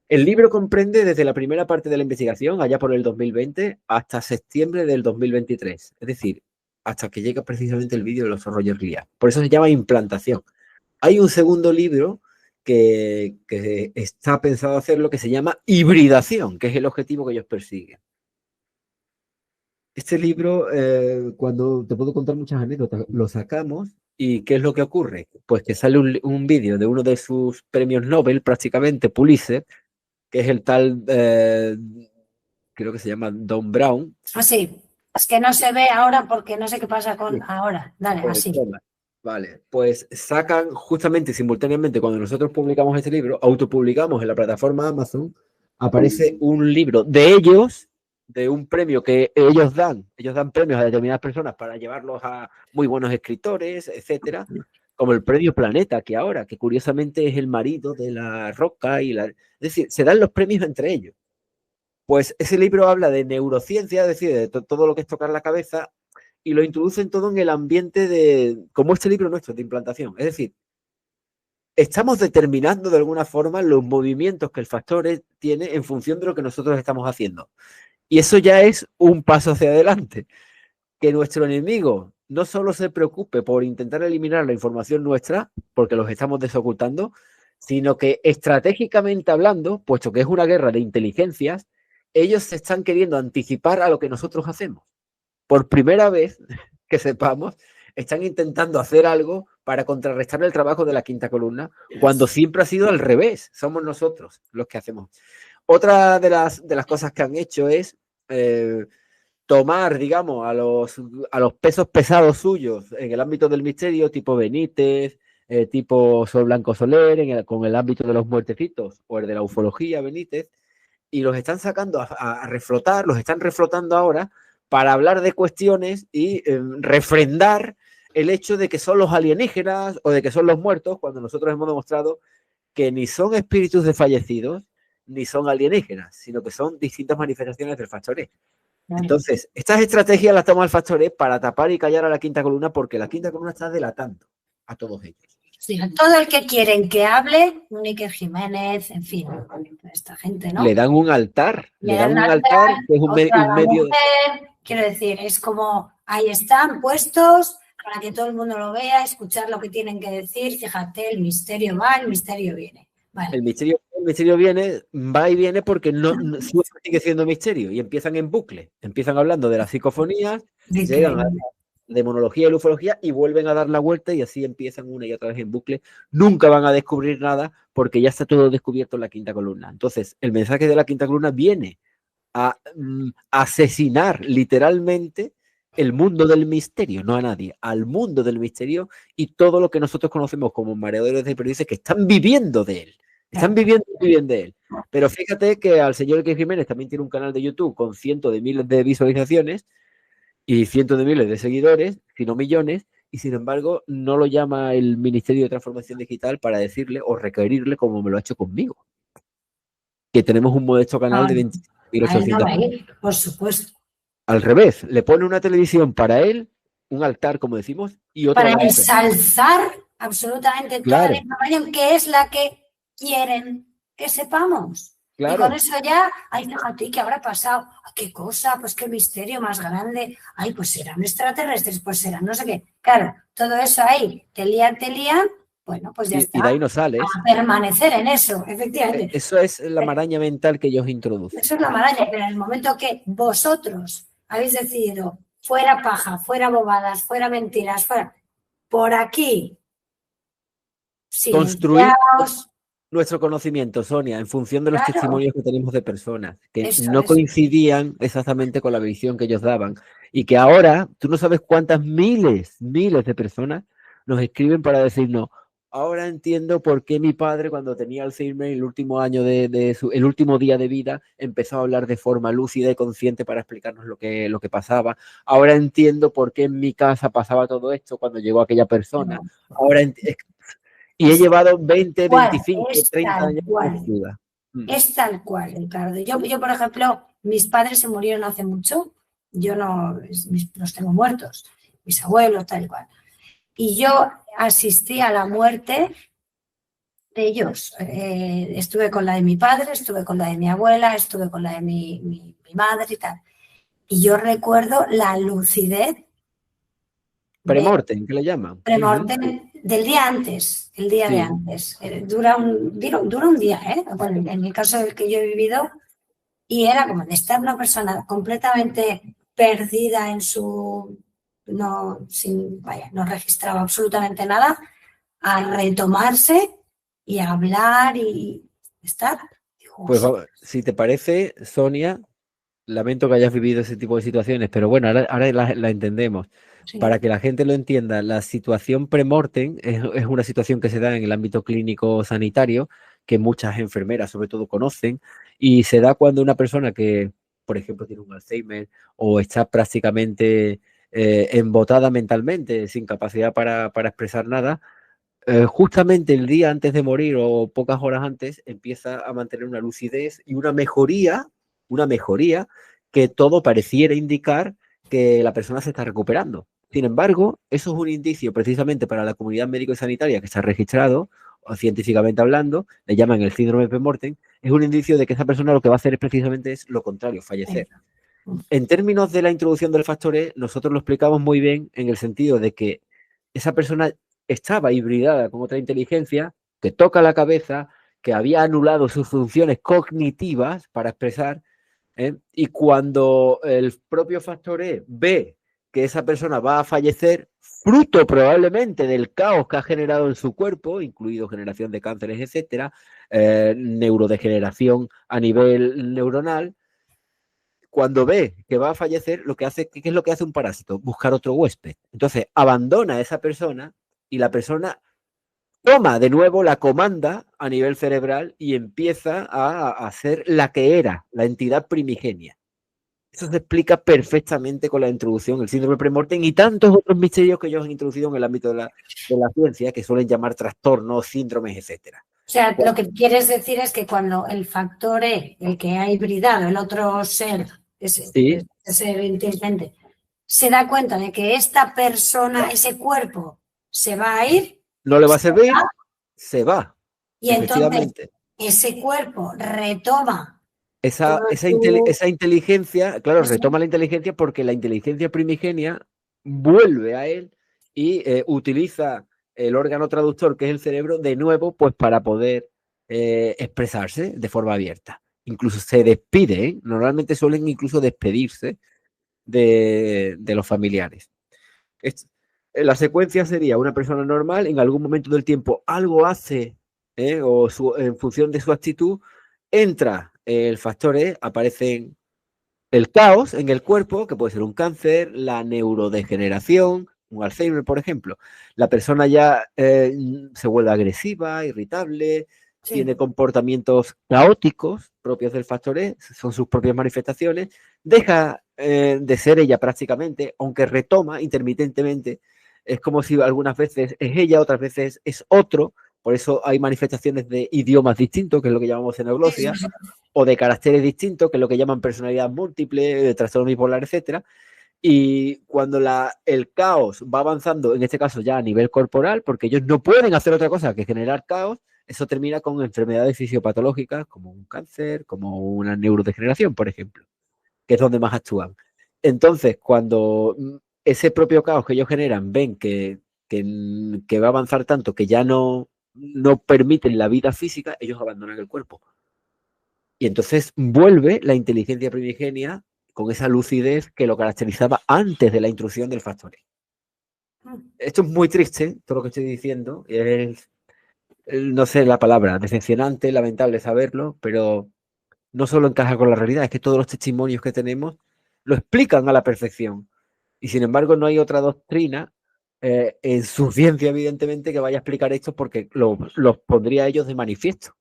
El libro comprende desde la primera parte de la investigación, allá por el 2020, hasta septiembre del 2023. Es decir, hasta que llega precisamente el vídeo de los Roger Glial. Por eso se llama Implantación. Hay un segundo libro que está pensado hacerlo, que se llama Hibridación, que es el objetivo que ellos persiguen. Este libro, cuando te puedo contar muchas anécdotas, lo sacamos y ¿qué es lo que ocurre? Pues que sale un vídeo de uno de sus premios Nobel, prácticamente, Pulitzer, que es el tal, creo que se llama Don Brown. Sí, es que no se ve ahora porque no sé qué pasa con ahora. Dale, Pues, así. Vale, pues sacan justamente simultáneamente cuando nosotros publicamos este libro, autopublicamos en la plataforma Amazon, aparece un libro de ellos, de un premio que ellos dan premios a determinadas personas para llevarlos a muy buenos escritores, etcétera, como el premio Planeta, que ahora, que curiosamente es el marido de la Roca es decir, se dan los premios entre ellos. Pues ese libro habla de neurociencia, es decir, de todo lo que es tocar la cabeza, y lo introducen todo en el ambiente de, como este libro nuestro, de implantación. Es decir, estamos determinando de alguna forma los movimientos que el factor tiene en función de lo que nosotros estamos haciendo. Y eso ya es un paso hacia adelante. Que nuestro enemigo no solo se preocupe por intentar eliminar la información nuestra, porque los estamos desocultando, sino que estratégicamente hablando, puesto que es una guerra de inteligencias, ellos se están queriendo anticipar a lo que nosotros hacemos. Por primera vez, que sepamos, están intentando hacer algo para contrarrestar el trabajo de la quinta columna, cuando siempre ha sido al revés. Somos nosotros los que hacemos. Otra de las cosas que han hecho es tomar, digamos, a los pesos pesados suyos en el ámbito del misterio, tipo Benítez, tipo Sol Blanco Soler, con el ámbito de los muertecitos, o el de la ufología Benítez, y los están sacando a reflotar, los están reflotando ahora, para hablar de cuestiones y refrendar el hecho de que son los alienígenas o de que son los muertos, cuando nosotros hemos demostrado que ni son espíritus de fallecidos ni son alienígenas, sino que son distintas manifestaciones del factor E. Entonces, estas estrategias las toma el factor E para tapar y callar a la quinta columna, porque la quinta columna está delatando a todos ellos. Sí, a todo el que quieren que hable, Níker Jiménez, en fin, esta gente, ¿no? Le dan un altar, le dan un altar que es un medio. Quiero decir, es como ahí están puestos para que todo el mundo lo vea, escuchar lo que tienen que decir. Fíjate, el misterio va, el misterio viene. Vale. El misterio viene, va y viene porque no sigue siendo misterio y empiezan en bucle. Empiezan hablando de las psicofonías, llegan a la demonología y la ufología y vuelven a dar la vuelta y así empiezan una y otra vez en bucle. Nunca van a descubrir nada porque ya está todo descubierto en la quinta columna. Entonces, el mensaje de la quinta columna viene a asesinar literalmente el mundo del misterio, no a nadie, al mundo del misterio y todo lo que nosotros conocemos como mareadores de periodistas que están viviendo de él. Están viviendo de él. Pero fíjate que al señor Níker Jiménez también tiene un canal de YouTube con cientos de miles de visualizaciones y cientos de miles de seguidores, si no millones, y sin embargo no lo llama el Ministerio de Transformación Digital para decirle o requerirle como me lo ha hecho conmigo. Que tenemos un modesto canal de 20.800. Por supuesto. Al revés, le pone una televisión para él, un altar, como decimos, y otro para ensalzar absolutamente toda la información que es la que quieren que sepamos. Claro. Y con eso ya, ay, fíjate, ¿qué habrá pasado? ¿Qué cosa? Pues qué misterio más grande. Ay, pues serán extraterrestres, pues serán no sé qué. Claro, todo eso ahí, te lían, bueno, pues ya está. Y de ahí no sales. A permanecer en eso, efectivamente. Eso es la maraña mental que ellos introducen. Eso es la maraña, pero en el momento que vosotros habéis decidido fuera paja, fuera bobadas, fuera mentiras, fuera por aquí, construir nuestro conocimiento, Sonia, en función de los testimonios que tenemos de personas que no coincidían exactamente con la visión que ellos daban y que ahora tú no sabes cuántas miles de personas nos escriben para decirnos, ahora entiendo por qué mi padre cuando tenía Alzheimer el último año el último día de vida empezó a hablar de forma lúcida y consciente para explicarnos lo que pasaba. Ahora entiendo por qué en mi casa pasaba todo esto cuando llegó aquella persona. Ahora y he Es llevado 20, cual, 25, es 30 tal años en cual. duda. Es tal cual, Ricardo. Yo, por ejemplo, mis padres se murieron hace mucho. Yo no los tengo muertos. Mis abuelos, tal cual. Y yo asistí a la muerte de ellos. Estuve con la de mi padre, estuve con la de mi abuela, estuve con la de mi madre y tal. Y yo recuerdo la lucidez de Premortem, ¿qué le llaman? premortem del día antes, el día de Sí, antes. Dura un día, ¿eh? Bueno, en el caso del que yo he vivido, y era como de estar una persona completamente perdida en su, no registraba absolutamente nada, a retomarse y a hablar y estar. Digo, pues si te parece, Sonia, lamento que hayas vivido ese tipo de situaciones, pero bueno, ahora la entendemos. sí, Para que la gente lo entienda, la situación premortem es una situación que se da en el ámbito clínico sanitario, que muchas enfermeras sobre todo conocen, y se da cuando una persona que, por ejemplo, tiene un Alzheimer o está prácticamente embotada mentalmente, sin capacidad para expresar nada, justamente el día antes de morir o pocas horas antes empieza a mantener una lucidez y una mejoría que todo pareciera indicar que la persona se está recuperando. Sin embargo, eso es un indicio precisamente para la comunidad médico y sanitaria que se ha registrado, o científicamente hablando, le llaman el síndrome premortem, es un indicio de que esa persona lo que va a hacer es precisamente es lo contrario, fallecer. En términos de la introducción del factor E, nosotros lo explicamos muy bien en el sentido de que esa persona estaba hibridada con otra inteligencia que toca la cabeza, que había anulado sus funciones cognitivas para expresar, y cuando el propio factor E ve que esa persona va a fallecer, fruto probablemente del caos que ha generado en su cuerpo, incluido generación de cánceres, etcétera, neurodegeneración a nivel neuronal, cuando ve que va a fallecer, lo que hace, ¿qué es lo que hace un parásito? Buscar otro huésped. Entonces, abandona a esa persona y la persona toma de nuevo la comanda a nivel cerebral y empieza a ser la que era, la entidad primigenia. Eso se explica perfectamente con la introducción, el síndrome premortem y tantos otros misterios que ellos han introducido en el ámbito de la ciencia, que suelen llamar trastornos, síndromes, etcétera. o sea, lo que quieres decir es que cuando el factor E, el que ha hibridado, el otro ser, Sí, ese ser inteligente, se da cuenta de que esta persona, ese cuerpo, se va a ir, no le va a servir, se va, y entonces efectivamente. ese cuerpo retoma todo Esa inteligencia, claro, eso, retoma la inteligencia porque la inteligencia primigenia vuelve a él y utiliza el órgano traductor, que es el cerebro, de nuevo, pues para poder expresarse de forma abierta. Incluso se despide, ¿eh? Normalmente suelen incluso despedirse de los familiares. Es, la secuencia sería una persona normal, en algún momento del tiempo algo hace, o en función de su actitud, entra el factor E, aparece el caos en el cuerpo, que puede ser un cáncer, la neurodegeneración, un Alzheimer, por ejemplo. La persona ya se vuelve agresiva, irritable, sí, tiene comportamientos caóticos propios del factor E, son sus propias manifestaciones, deja de ser ella prácticamente, aunque retoma intermitentemente. Es como si algunas veces es ella, otras veces es otro, por eso hay manifestaciones de idiomas distintos, que es lo que llamamos xenoglosia, o de caracteres distintos, que es lo que llaman personalidad múltiple, trastorno bipolar, etcétera. Y cuando el caos va avanzando, en este caso ya a nivel corporal, porque ellos no pueden hacer otra cosa que generar caos, eso termina con enfermedades fisiopatológicas como un cáncer, como una neurodegeneración, por ejemplo, que es donde más actúan. Entonces, cuando ese propio caos que ellos generan ven que va a avanzar tanto que ya no permiten la vida física, ellos abandonan el cuerpo. Y entonces vuelve la inteligencia primigenia con esa lucidez que lo caracterizaba antes de la intrusión del factor E. Esto es muy triste, todo lo que estoy diciendo. No sé la palabra, decepcionante, lamentable saberlo, pero no solo encaja con la realidad, es que todos los testimonios que tenemos lo explican a la perfección. Y sin embargo, no hay otra doctrina en su ciencia, evidentemente, que vaya a explicar esto porque los pondría ellos de manifiesto.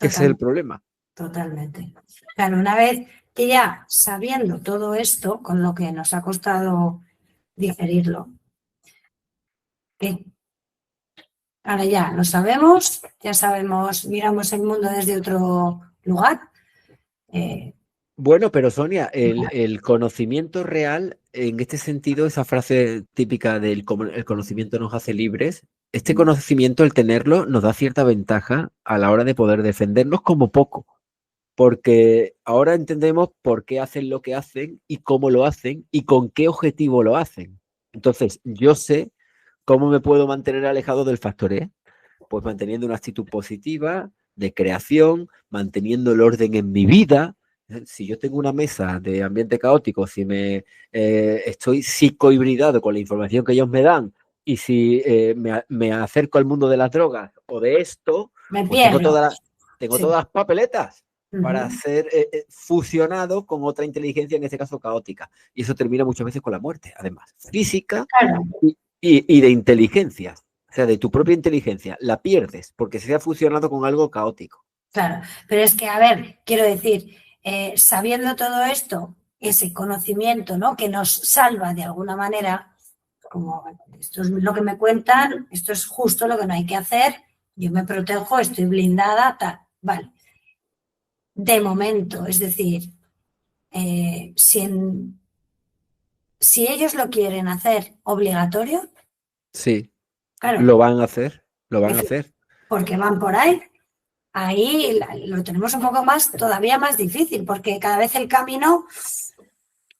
Ese es el problema. Totalmente. Claro, una vez que ya sabiendo todo esto, con lo que nos ha costado digerirlo, que ahora ya lo sabemos, ya sabemos, miramos el mundo desde otro lugar. Bueno, pero Sonia, el conocimiento real, en este sentido, esa frase típica del el conocimiento nos hace libres, este conocimiento, el tenerlo, nos da cierta ventaja a la hora de poder defendernos como poco, porque ahora entendemos por qué hacen lo que hacen y cómo lo hacen y con qué objetivo lo hacen. Entonces, yo sé cómo me puedo mantener alejado del factor E, pues manteniendo una actitud positiva, de creación, manteniendo el orden en mi vida. Si yo tengo una mesa de ambiente caótico, si estoy psicohibridado con la información que ellos me dan y si me acerco al mundo de las drogas o de esto, Me pues tengo pierdo. tengo Sí. todas las papeletas para Ujú. ser fusionado con otra inteligencia, en este caso caótica. Y eso termina muchas veces con la muerte, además, física Claro, y de inteligencia. O sea, de tu propia inteligencia, la pierdes porque se ha fusionado con algo caótico. claro. Pero es que, a ver, quiero decir, sabiendo todo esto, ese conocimiento, ¿no? Que nos salva de alguna manera, como esto es lo que me cuentan, esto es justo lo que no hay que hacer, yo me protejo, estoy blindada, tal, vale. De momento, es decir, si ellos lo quieren hacer obligatorio, Sí, claro, lo van a hacer, lo es van a decir, hacer. porque van por ahí lo tenemos un poco más, todavía más difícil, porque cada vez el camino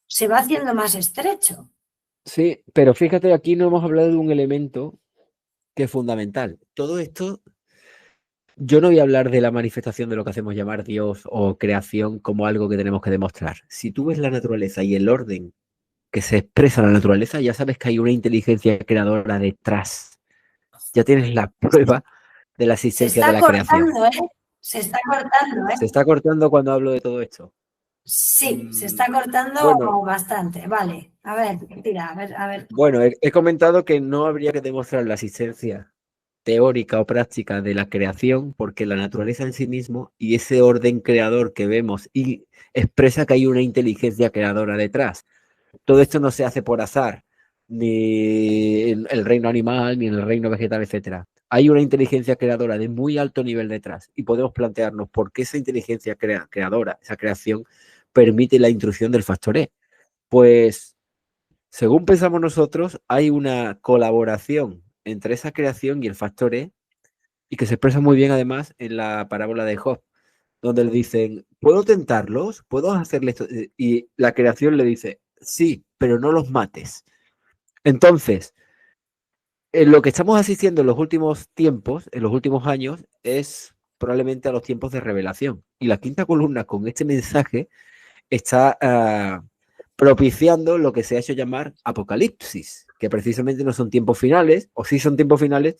se va haciendo más estrecho. Sí, pero fíjate, aquí no hemos hablado de un elemento que es fundamental. Todo esto, yo no voy a hablar de la manifestación de lo que hacemos llamar Dios o creación como algo que tenemos que demostrar. Si tú ves la naturaleza y el orden que se expresa en la naturaleza, ya sabes que hay una inteligencia creadora detrás. Ya tienes la prueba de la Se existencia de está la creación. cortando, ¿eh? Se está cortando, ¿eh? Se está cortando cuando hablo de todo esto. Sí, se Mm, está cortando bueno, bastante. Vale, a ver, tira, a ver. bueno, he comentado que no habría que demostrar la existencia teórica o práctica de la creación, porque la naturaleza en sí mismo y ese orden creador que vemos y expresa que hay una inteligencia creadora detrás. Todo esto no se hace por azar, ni en el reino animal, ni en el reino vegetal, etcétera. Hay una inteligencia creadora de muy alto nivel detrás y podemos plantearnos por qué esa inteligencia creadora, esa creación, permite la intrusión del factor E. Pues, según pensamos nosotros, hay una colaboración entre esa creación y el factor E y que se expresa muy bien además en la parábola de Job, donde le dicen, ¿puedo tentarlos? ¿Puedo hacerles esto? Y la creación le dice, sí, pero no los mates. Entonces, lo que estamos asistiendo en los últimos tiempos, en los últimos años, es probablemente a los tiempos de revelación. Y la quinta columna con este mensaje está propiciando lo que se ha hecho llamar apocalipsis, que precisamente no son tiempos finales, o sí son tiempos finales,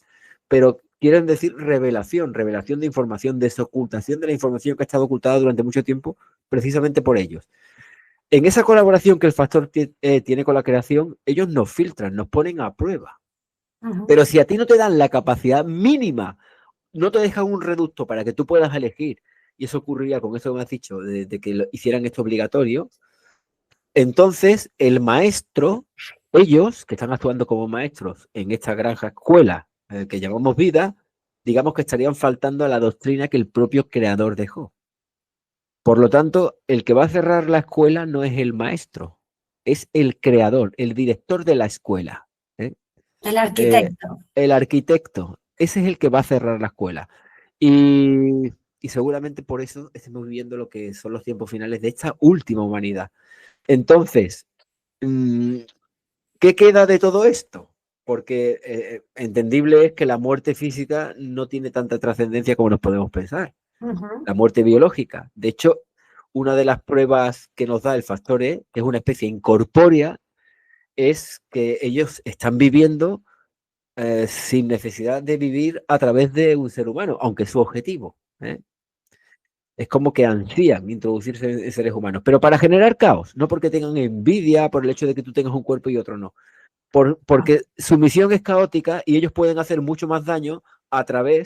pero quieren decir revelación, revelación de información, desocultación de la información que ha estado ocultada durante mucho tiempo, precisamente por ellos. En esa colaboración que el factor tiene con la creación, ellos nos filtran, nos ponen a prueba. Uh-huh. Pero si a ti no te dan la capacidad mínima, no te dejan un reducto para que tú puedas elegir, y eso ocurriría con eso que me has dicho, de que hicieran esto obligatorio, entonces el maestro, ellos que están actuando como maestros en esta granja escuela que llamamos vida, digamos que estarían faltando a la doctrina que el propio creador dejó. Por lo tanto, el que va a cerrar la escuela no es el maestro, es el creador, el director de la escuela. ¿Eh? El Eh, arquitecto. el arquitecto, ese es el que va a cerrar la escuela. Y seguramente por eso estamos viviendo lo que son los tiempos finales de esta última humanidad. Entonces, ¿qué queda de todo esto? Porque entendible es que la muerte física no tiene tanta trascendencia como nos podemos pensar. Uh-huh. La muerte biológica. De hecho, una de las pruebas que nos da el factor E, que es una especie incorpórea, es que ellos están viviendo sin necesidad de vivir a través de un ser humano, aunque es su objetivo. Es como que ansían introducirse en seres humanos, pero para generar caos, no porque tengan envidia por el hecho de que tú tengas un cuerpo y otro no. porque su misión es caótica y ellos pueden hacer mucho más daño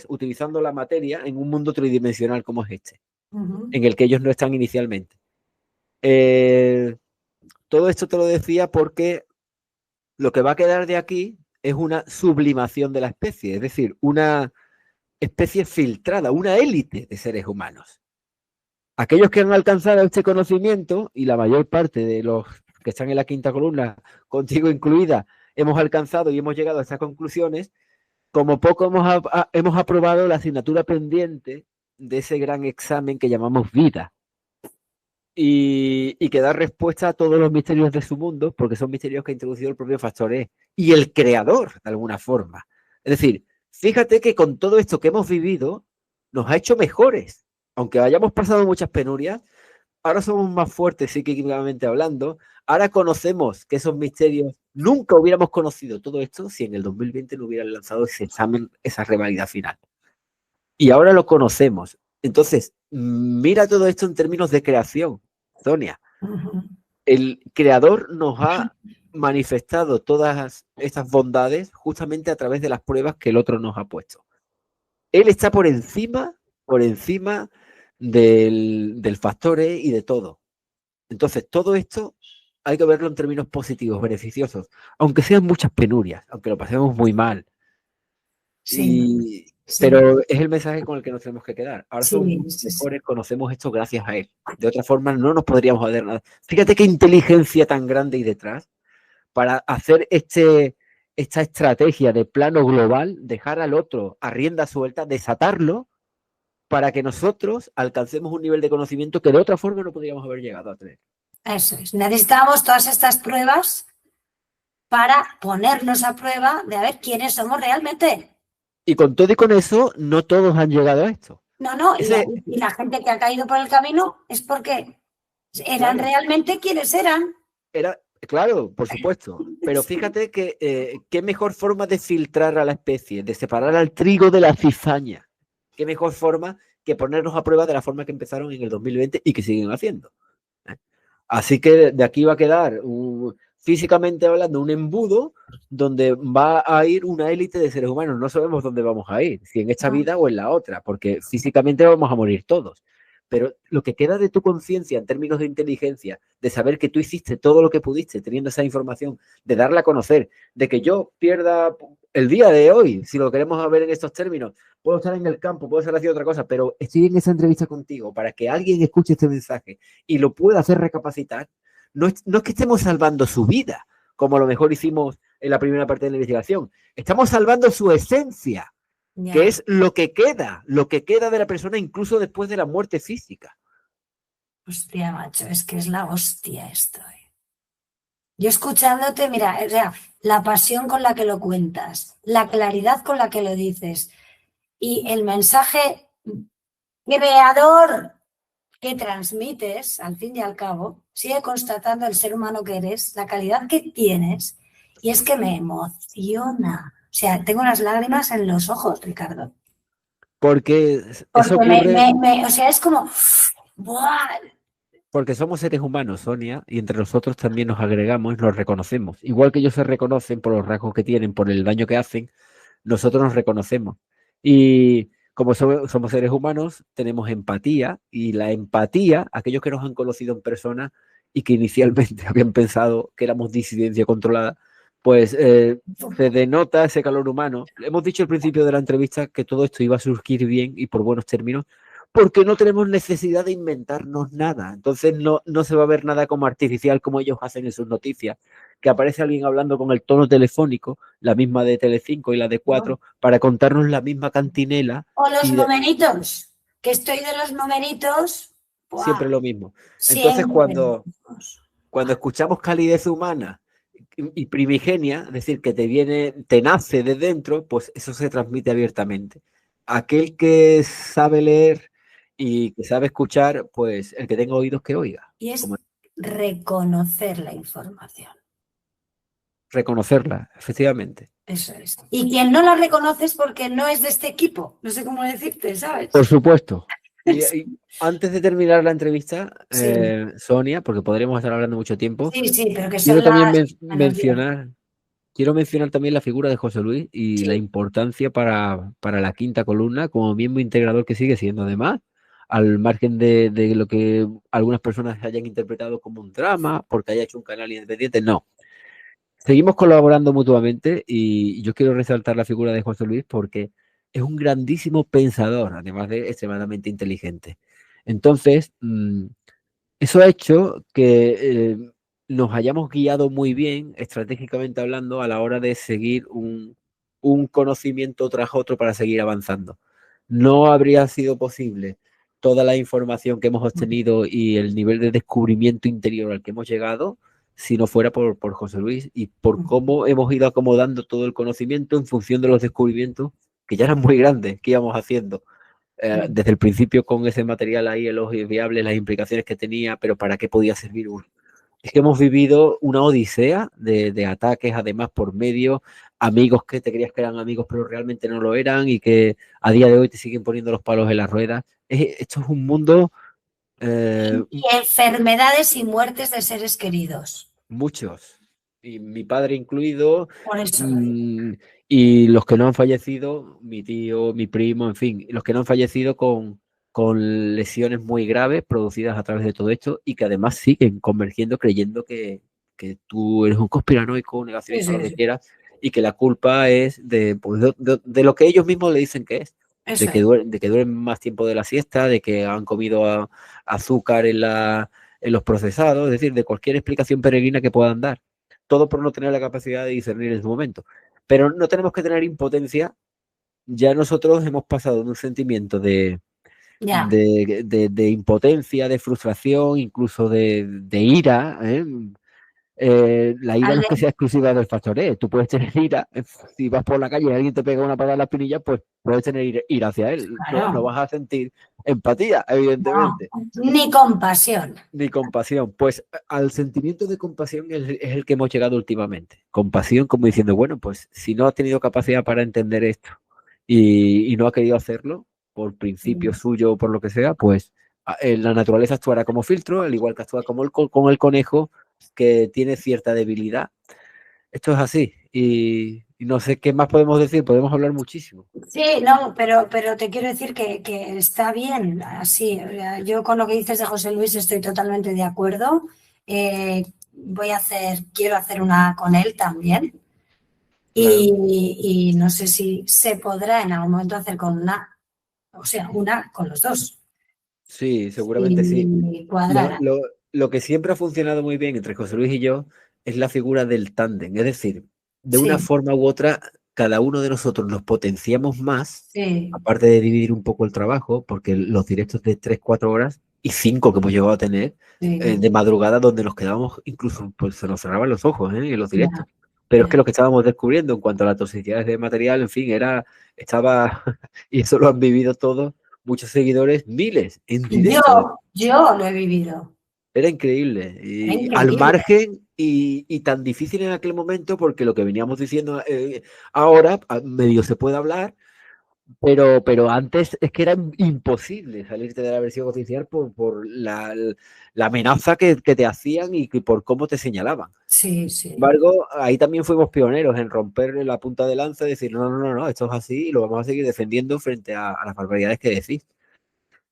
utilizando la materia en un mundo tridimensional como es este, en el que ellos no están inicialmente. Todo esto te lo decía porque lo que va a quedar de aquí es una sublimación de la especie, es decir, una especie filtrada, una élite de seres humanos. Aquellos que han alcanzado este conocimiento, y la mayor parte de los que están en la quinta columna, contigo incluida, hemos alcanzado y hemos llegado a estas conclusiones, como poco hemos aprobado la asignatura pendiente de ese gran examen que llamamos vida. Y que da respuesta a todos los misterios de su mundo, porque son misterios que ha introducido el propio Factor E y el creador, de alguna forma. Es decir, fíjate que con todo esto que hemos vivido, nos ha hecho mejores. Aunque hayamos pasado muchas penurias, ahora somos más fuertes psíquicamente hablando, ahora conocemos que esos misterios, nunca hubiéramos conocido todo esto si en el 2020 no hubieran lanzado ese examen, esa revalida final. Y ahora lo conocemos. Entonces, mira todo esto en términos de creación, Sonia. El creador nos ha manifestado todas estas bondades justamente a través de las pruebas que el otro nos ha puesto. Él está por encima del factor E y de todo. Entonces, todo esto hay que verlo en términos positivos, beneficiosos, aunque sean muchas penurias, aunque lo pasemos muy mal. Sí. Pero es el mensaje con el que nos tenemos que quedar. Ahora somos mejores, conocemos esto gracias a él. De otra forma no nos podríamos hacer nada. Fíjate qué inteligencia tan grande hay detrás para hacer esta estrategia de plano global, dejar al otro a rienda suelta, desatarlo, para que nosotros alcancemos un nivel de conocimiento que de otra forma no podríamos haber llegado a tener. Eso es. Necesitamos todas estas pruebas para ponernos a prueba de a ver quiénes somos realmente. Y con todo y con eso, no todos han llegado a esto. No, y la gente que ha caído por el camino es porque eran realmente quienes eran. Claro, por supuesto. Pero fíjate que qué mejor forma de filtrar a la especie, de separar al trigo de la cizaña. Qué mejor forma que ponernos a prueba de la forma que empezaron en el 2020 y que siguen haciendo. Así que de aquí va a quedar, físicamente hablando, un embudo donde va a ir una élite de seres humanos. No sabemos dónde vamos a ir, si en esta vida o en la otra, porque físicamente vamos a morir todos. Pero lo que queda de tu conciencia en términos de inteligencia, de saber que tú hiciste todo lo que pudiste teniendo esa información, de darla a conocer, de que yo pierda el día de hoy, si lo queremos ver en estos términos, puedo estar en el campo, puedo estar haciendo otra cosa, pero estoy en esa entrevista contigo para que alguien escuche este mensaje y lo pueda hacer recapacitar. No es que estemos salvando su vida, como a lo mejor hicimos en la primera parte de la investigación. Estamos salvando su esencia, que es lo que queda de la persona incluso después de la muerte física. Hostia, macho, es que es la hostia esto. Yo escuchándote, mira, o sea, la pasión con la que lo cuentas, la claridad con la que lo dices y el mensaje creador que transmites, al fin y al cabo, sigue constatando el ser humano que eres, la calidad que tienes, y es que me emociona. O sea, tengo unas lágrimas en los ojos, Ricardo. Porque eso ocurre... o sea, es como... ¡buah! Porque somos seres humanos, Sonia, y entre nosotros también nos agregamos y nos reconocemos. Igual que ellos se reconocen por los rasgos que tienen, por el daño que hacen, nosotros nos reconocemos. Y como somos seres humanos, tenemos empatía, y la empatía, aquellos que nos han conocido en persona y que inicialmente habían pensado que éramos disidencia controlada, pues se denota ese calor humano. Hemos dicho al principio de la entrevista que todo esto iba a surgir bien y por buenos términos, porque no tenemos necesidad de inventarnos nada. Entonces no se va a ver nada como artificial como ellos hacen en sus noticias, que aparece alguien hablando con el tono telefónico, la misma de Telecinco y la de 4, para contarnos la misma cantinela. O los numeritos, que estoy de los numeritos. ¡Buah! Siempre lo mismo. Entonces cuando escuchamos calidez humana y primigenia, es decir, que te nace de dentro, pues eso se transmite abiertamente. Aquel que sabe leer y que sabe escuchar, pues el que tenga oídos que oiga. Y es reconocer la información. Reconocerla, efectivamente. Eso es. Y quien no la reconoce es porque no es de este equipo. No sé cómo decirte, ¿sabes? Por supuesto. Y antes de terminar la entrevista, sí. Sonia, porque podríamos estar hablando mucho tiempo, sí, pero que quiero también mencionar quiero mencionar también la figura de José Luis y la Sí. importancia para la quinta columna como miembro integrador que sigue siendo. Además, al margen de lo que algunas personas hayan interpretado como un drama, porque haya hecho un canal independiente, no. Seguimos colaborando mutuamente y yo quiero resaltar la figura de José Luis porque es un grandísimo pensador, además de extremadamente inteligente. Entonces, eso ha hecho que nos hayamos guiado muy bien, estratégicamente hablando, a la hora de seguir un conocimiento tras otro para seguir avanzando. No habría sido posible toda la información que hemos obtenido y el nivel de descubrimiento interior al que hemos llegado si no fuera por José Luis y por cómo hemos ido acomodando todo el conocimiento en función de los descubrimientos que ya eran muy grandes que íbamos haciendo desde el principio con ese material ahí, los viables, las implicaciones que tenía, pero para qué podía servir uno. Es que hemos vivido una odisea de ataques, además por medio, amigos que te creías que eran amigos, pero realmente no lo eran y que a día de hoy te siguen poniendo los palos en las ruedas. Esto es un mundo, eh, Y enfermedades y muertes de seres queridos. muchos, y mi padre incluido, Por eso lo digo. mm, y los que no han fallecido, mi tío, mi primo, en fin, los que no han fallecido con lesiones muy graves producidas a través de todo esto y que además siguen convergiendo creyendo que tú eres un conspiranoico, un Sí, negacionista, lo sí, que sí. quieras, y que la culpa es pues, de lo que ellos mismos le dicen que es. Eso es. De que duermen más tiempo de la siesta, de que han comido azúcar en los procesados, es decir, de cualquier explicación peregrina que puedan dar. Todo por no tener la capacidad de discernir en su momento. Pero no tenemos que tener impotencia. Ya nosotros hemos pasado de un sentimiento Ya. de impotencia, de frustración, incluso de ira. La ira no Al es que sea exclusiva del factor E. Tú puedes tener ira, si vas por la calle y alguien te pega una patada en la espinilla, pues puedes tener ira hacia él. No, no claro, vas a sentir empatía, no, evidentemente. ni compasión. Ni compasión. Pues al sentimiento de compasión es el que hemos llegado últimamente. Compasión como diciendo, bueno, pues si no ha tenido capacidad para entender esto y no ha querido hacerlo, por principio suyo o por lo que sea, pues la naturaleza actuará como filtro, al igual que actúa como con el conejo que tiene cierta debilidad. Esto es así. Y no sé qué más podemos decir, podemos hablar muchísimo. Sí, no, pero te quiero decir que está bien así. Yo con lo que dices de José Luis estoy totalmente de acuerdo. Quiero hacer una con él también. Claro. Y no sé si se podrá en algún momento hacer con una, o sea, una con los dos. Sí, seguramente sí. Si Lo, cuadrara. lo- lo que siempre ha funcionado muy bien entre José Luis y yo es la figura del tándem. Es decir, de una Sí, forma u otra, cada uno de nosotros nos potenciamos más, sí, aparte de dividir un poco el trabajo, porque los directos de 3 4 horas y 5 que hemos llegado a tener sí. de madrugada, donde nos quedábamos, incluso pues, se nos cerraban los ojos en los Ya, directos. Pero es que ya. lo que estábamos descubriendo en cuanto a la toxicidad de material, en fin, estaba, y eso lo han vivido todos, muchos seguidores, miles, en Yo, directo. yo lo he vivido. Era increíble. Era Y al increíble. margen y tan difícil en aquel momento, porque lo que veníamos diciendo ahora, medio se puede hablar, pero antes es que era imposible salirte de la versión oficial por la amenaza que te hacían y por cómo te señalaban. Sí, Sin sí. embargo, ahí también fuimos pioneros en romper la punta de lanza y decir, no, no, no, no, esto es así y lo vamos a seguir defendiendo frente a las barbaridades que decís.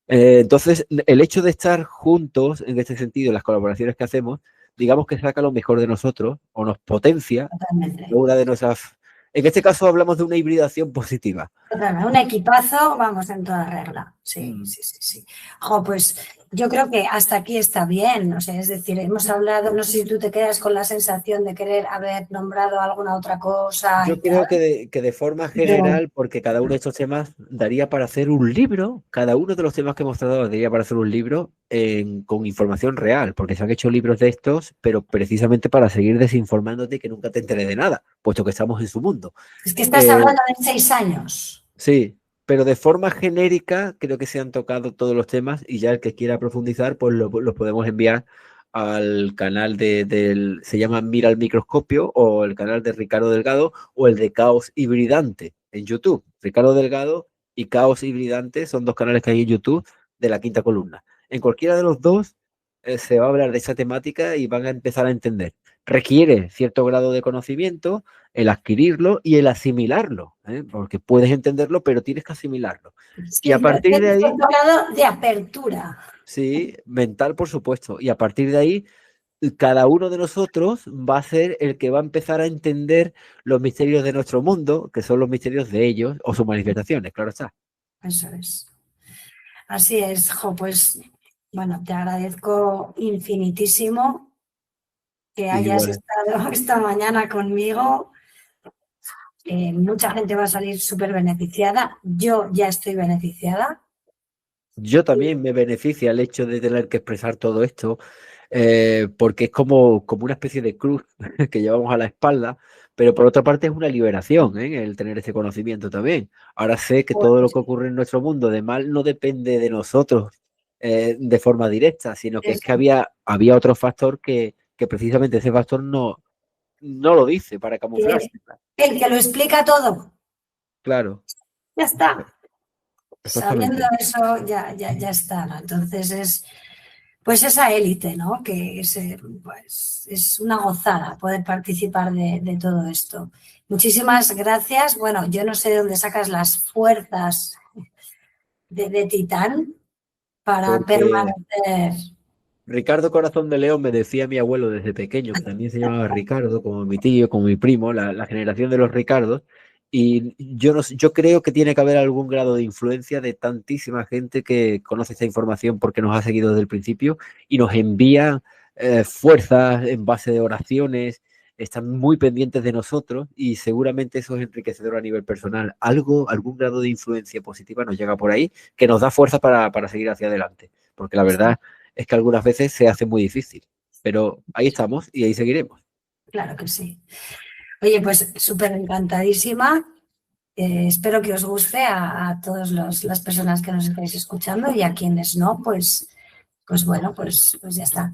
Entonces, el hecho de estar juntos en este sentido, las colaboraciones que hacemos, digamos que saca lo mejor de nosotros o nos potencia Totalmente. una de nuestras... En este caso hablamos de una hibridación positiva. Totalmente. Un equipazo, vamos en toda regla. Sí, Mm. sí, sí, sí. Jo, pues yo creo que hasta aquí está bien. O sea, es decir, hemos hablado, no sé si tú te quedas con la sensación de querer haber nombrado alguna otra cosa Yo y tal. creo que de forma Yo, general, porque cada uno de estos temas daría para hacer un libro, cada uno de los temas que hemos tratado daría para hacer un libro con información real, porque se han hecho libros de estos, pero precisamente para seguir desinformándote y que nunca te enteres de nada, puesto que estamos en su mundo. es que estás Eh, hablando de 6 años. Sí, pero de forma genérica creo que se han tocado todos los temas y ya el que quiera profundizar, pues lo podemos enviar al canal se llama Mira al Microscopio o el canal de Ricardo Delgado o el de Caos Hibridante en YouTube. Ricardo Delgado y Caos Hibridante son dos canales que hay en YouTube de la quinta columna. En cualquiera de los dos se va a hablar de esa temática y van a empezar a entender. Requiere cierto grado de conocimiento, el adquirirlo y el asimilarlo, ¿eh? Porque puedes entenderlo, pero tienes que asimilarlo. Y a Sí, pero partir de tienes un ahí, grado de apertura. sí, mental, por supuesto, y a partir de ahí, cada uno de nosotros va a ser el que va a empezar a entender los misterios de nuestro mundo, que son los misterios de ellos o sus manifestaciones, claro está. Eso es. Así es, Jo, pues bueno, te agradezco infinitísimo que hayas Igual. estado esta mañana conmigo. Mucha gente va a salir súper beneficiada. Yo ya estoy beneficiada. Yo también me beneficia el hecho de tener que expresar todo esto, porque es como una especie de cruz que llevamos a la espalda, pero por otra parte es una liberación, ¿eh? El tener ese conocimiento también. Ahora sé que todo lo Pues que ocurre en nuestro mundo de mal no depende de nosotros de forma directa, sino que es que eso, había otro factor que precisamente ese factor no lo dice para camuflarse. el que lo explica todo. Claro, Ya está. Sabiendo exactamente. eso, ya está, ¿no? Entonces es, pues esa élite, ¿no? Que es, pues, es una gozada poder participar de todo esto. Muchísimas gracias. Bueno, yo no sé de dónde sacas las fuerzas de Titán para Porque permanecer. Ricardo Corazón de León me decía mi abuelo desde pequeño, que también se llamaba Ricardo, como mi tío, como mi primo, la generación de los Ricardos, y yo, no, yo creo que tiene que haber algún grado de influencia de tantísima gente que conoce esta información porque nos ha seguido desde el principio y nos envía fuerzas en base de oraciones, están muy pendientes de nosotros y seguramente eso es enriquecedor a nivel personal. Algo, algún grado de influencia positiva nos llega por ahí que nos da fuerza para seguir hacia adelante, porque la verdad es que algunas veces se hace muy difícil, pero ahí estamos y ahí seguiremos. Claro que sí. Oye, pues súper encantadísima. Espero que os guste a todas las personas que nos estáis escuchando y a quienes no, pues bueno, pues ya está.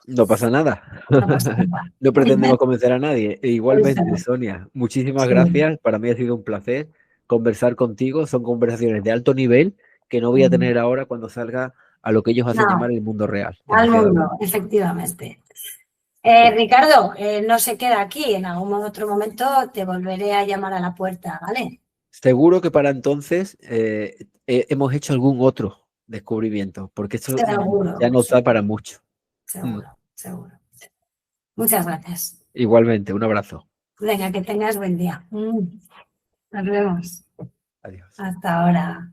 No pasa nada. No pasa nada. No pretendemos convencer a nadie. E Eso, igualmente, Sonia, muchísimas sí. gracias. Para mí ha sido un placer conversar contigo. Son conversaciones de alto nivel que no voy a tener ahora cuando salga a lo que ellos hacen No, llamar el mundo real, al desgraciadamente. mundo, efectivamente. Ricardo, no se queda aquí. En algún otro momento te volveré a llamar a la puerta, ¿vale? Seguro que para entonces hemos hecho algún otro descubrimiento, porque esto ya Seguro, nos da para mucho. Mm. seguro, seguro. Muchas gracias. Igualmente, un abrazo. Venga, que tengas buen día. Nos vemos. Adiós. Hasta ahora.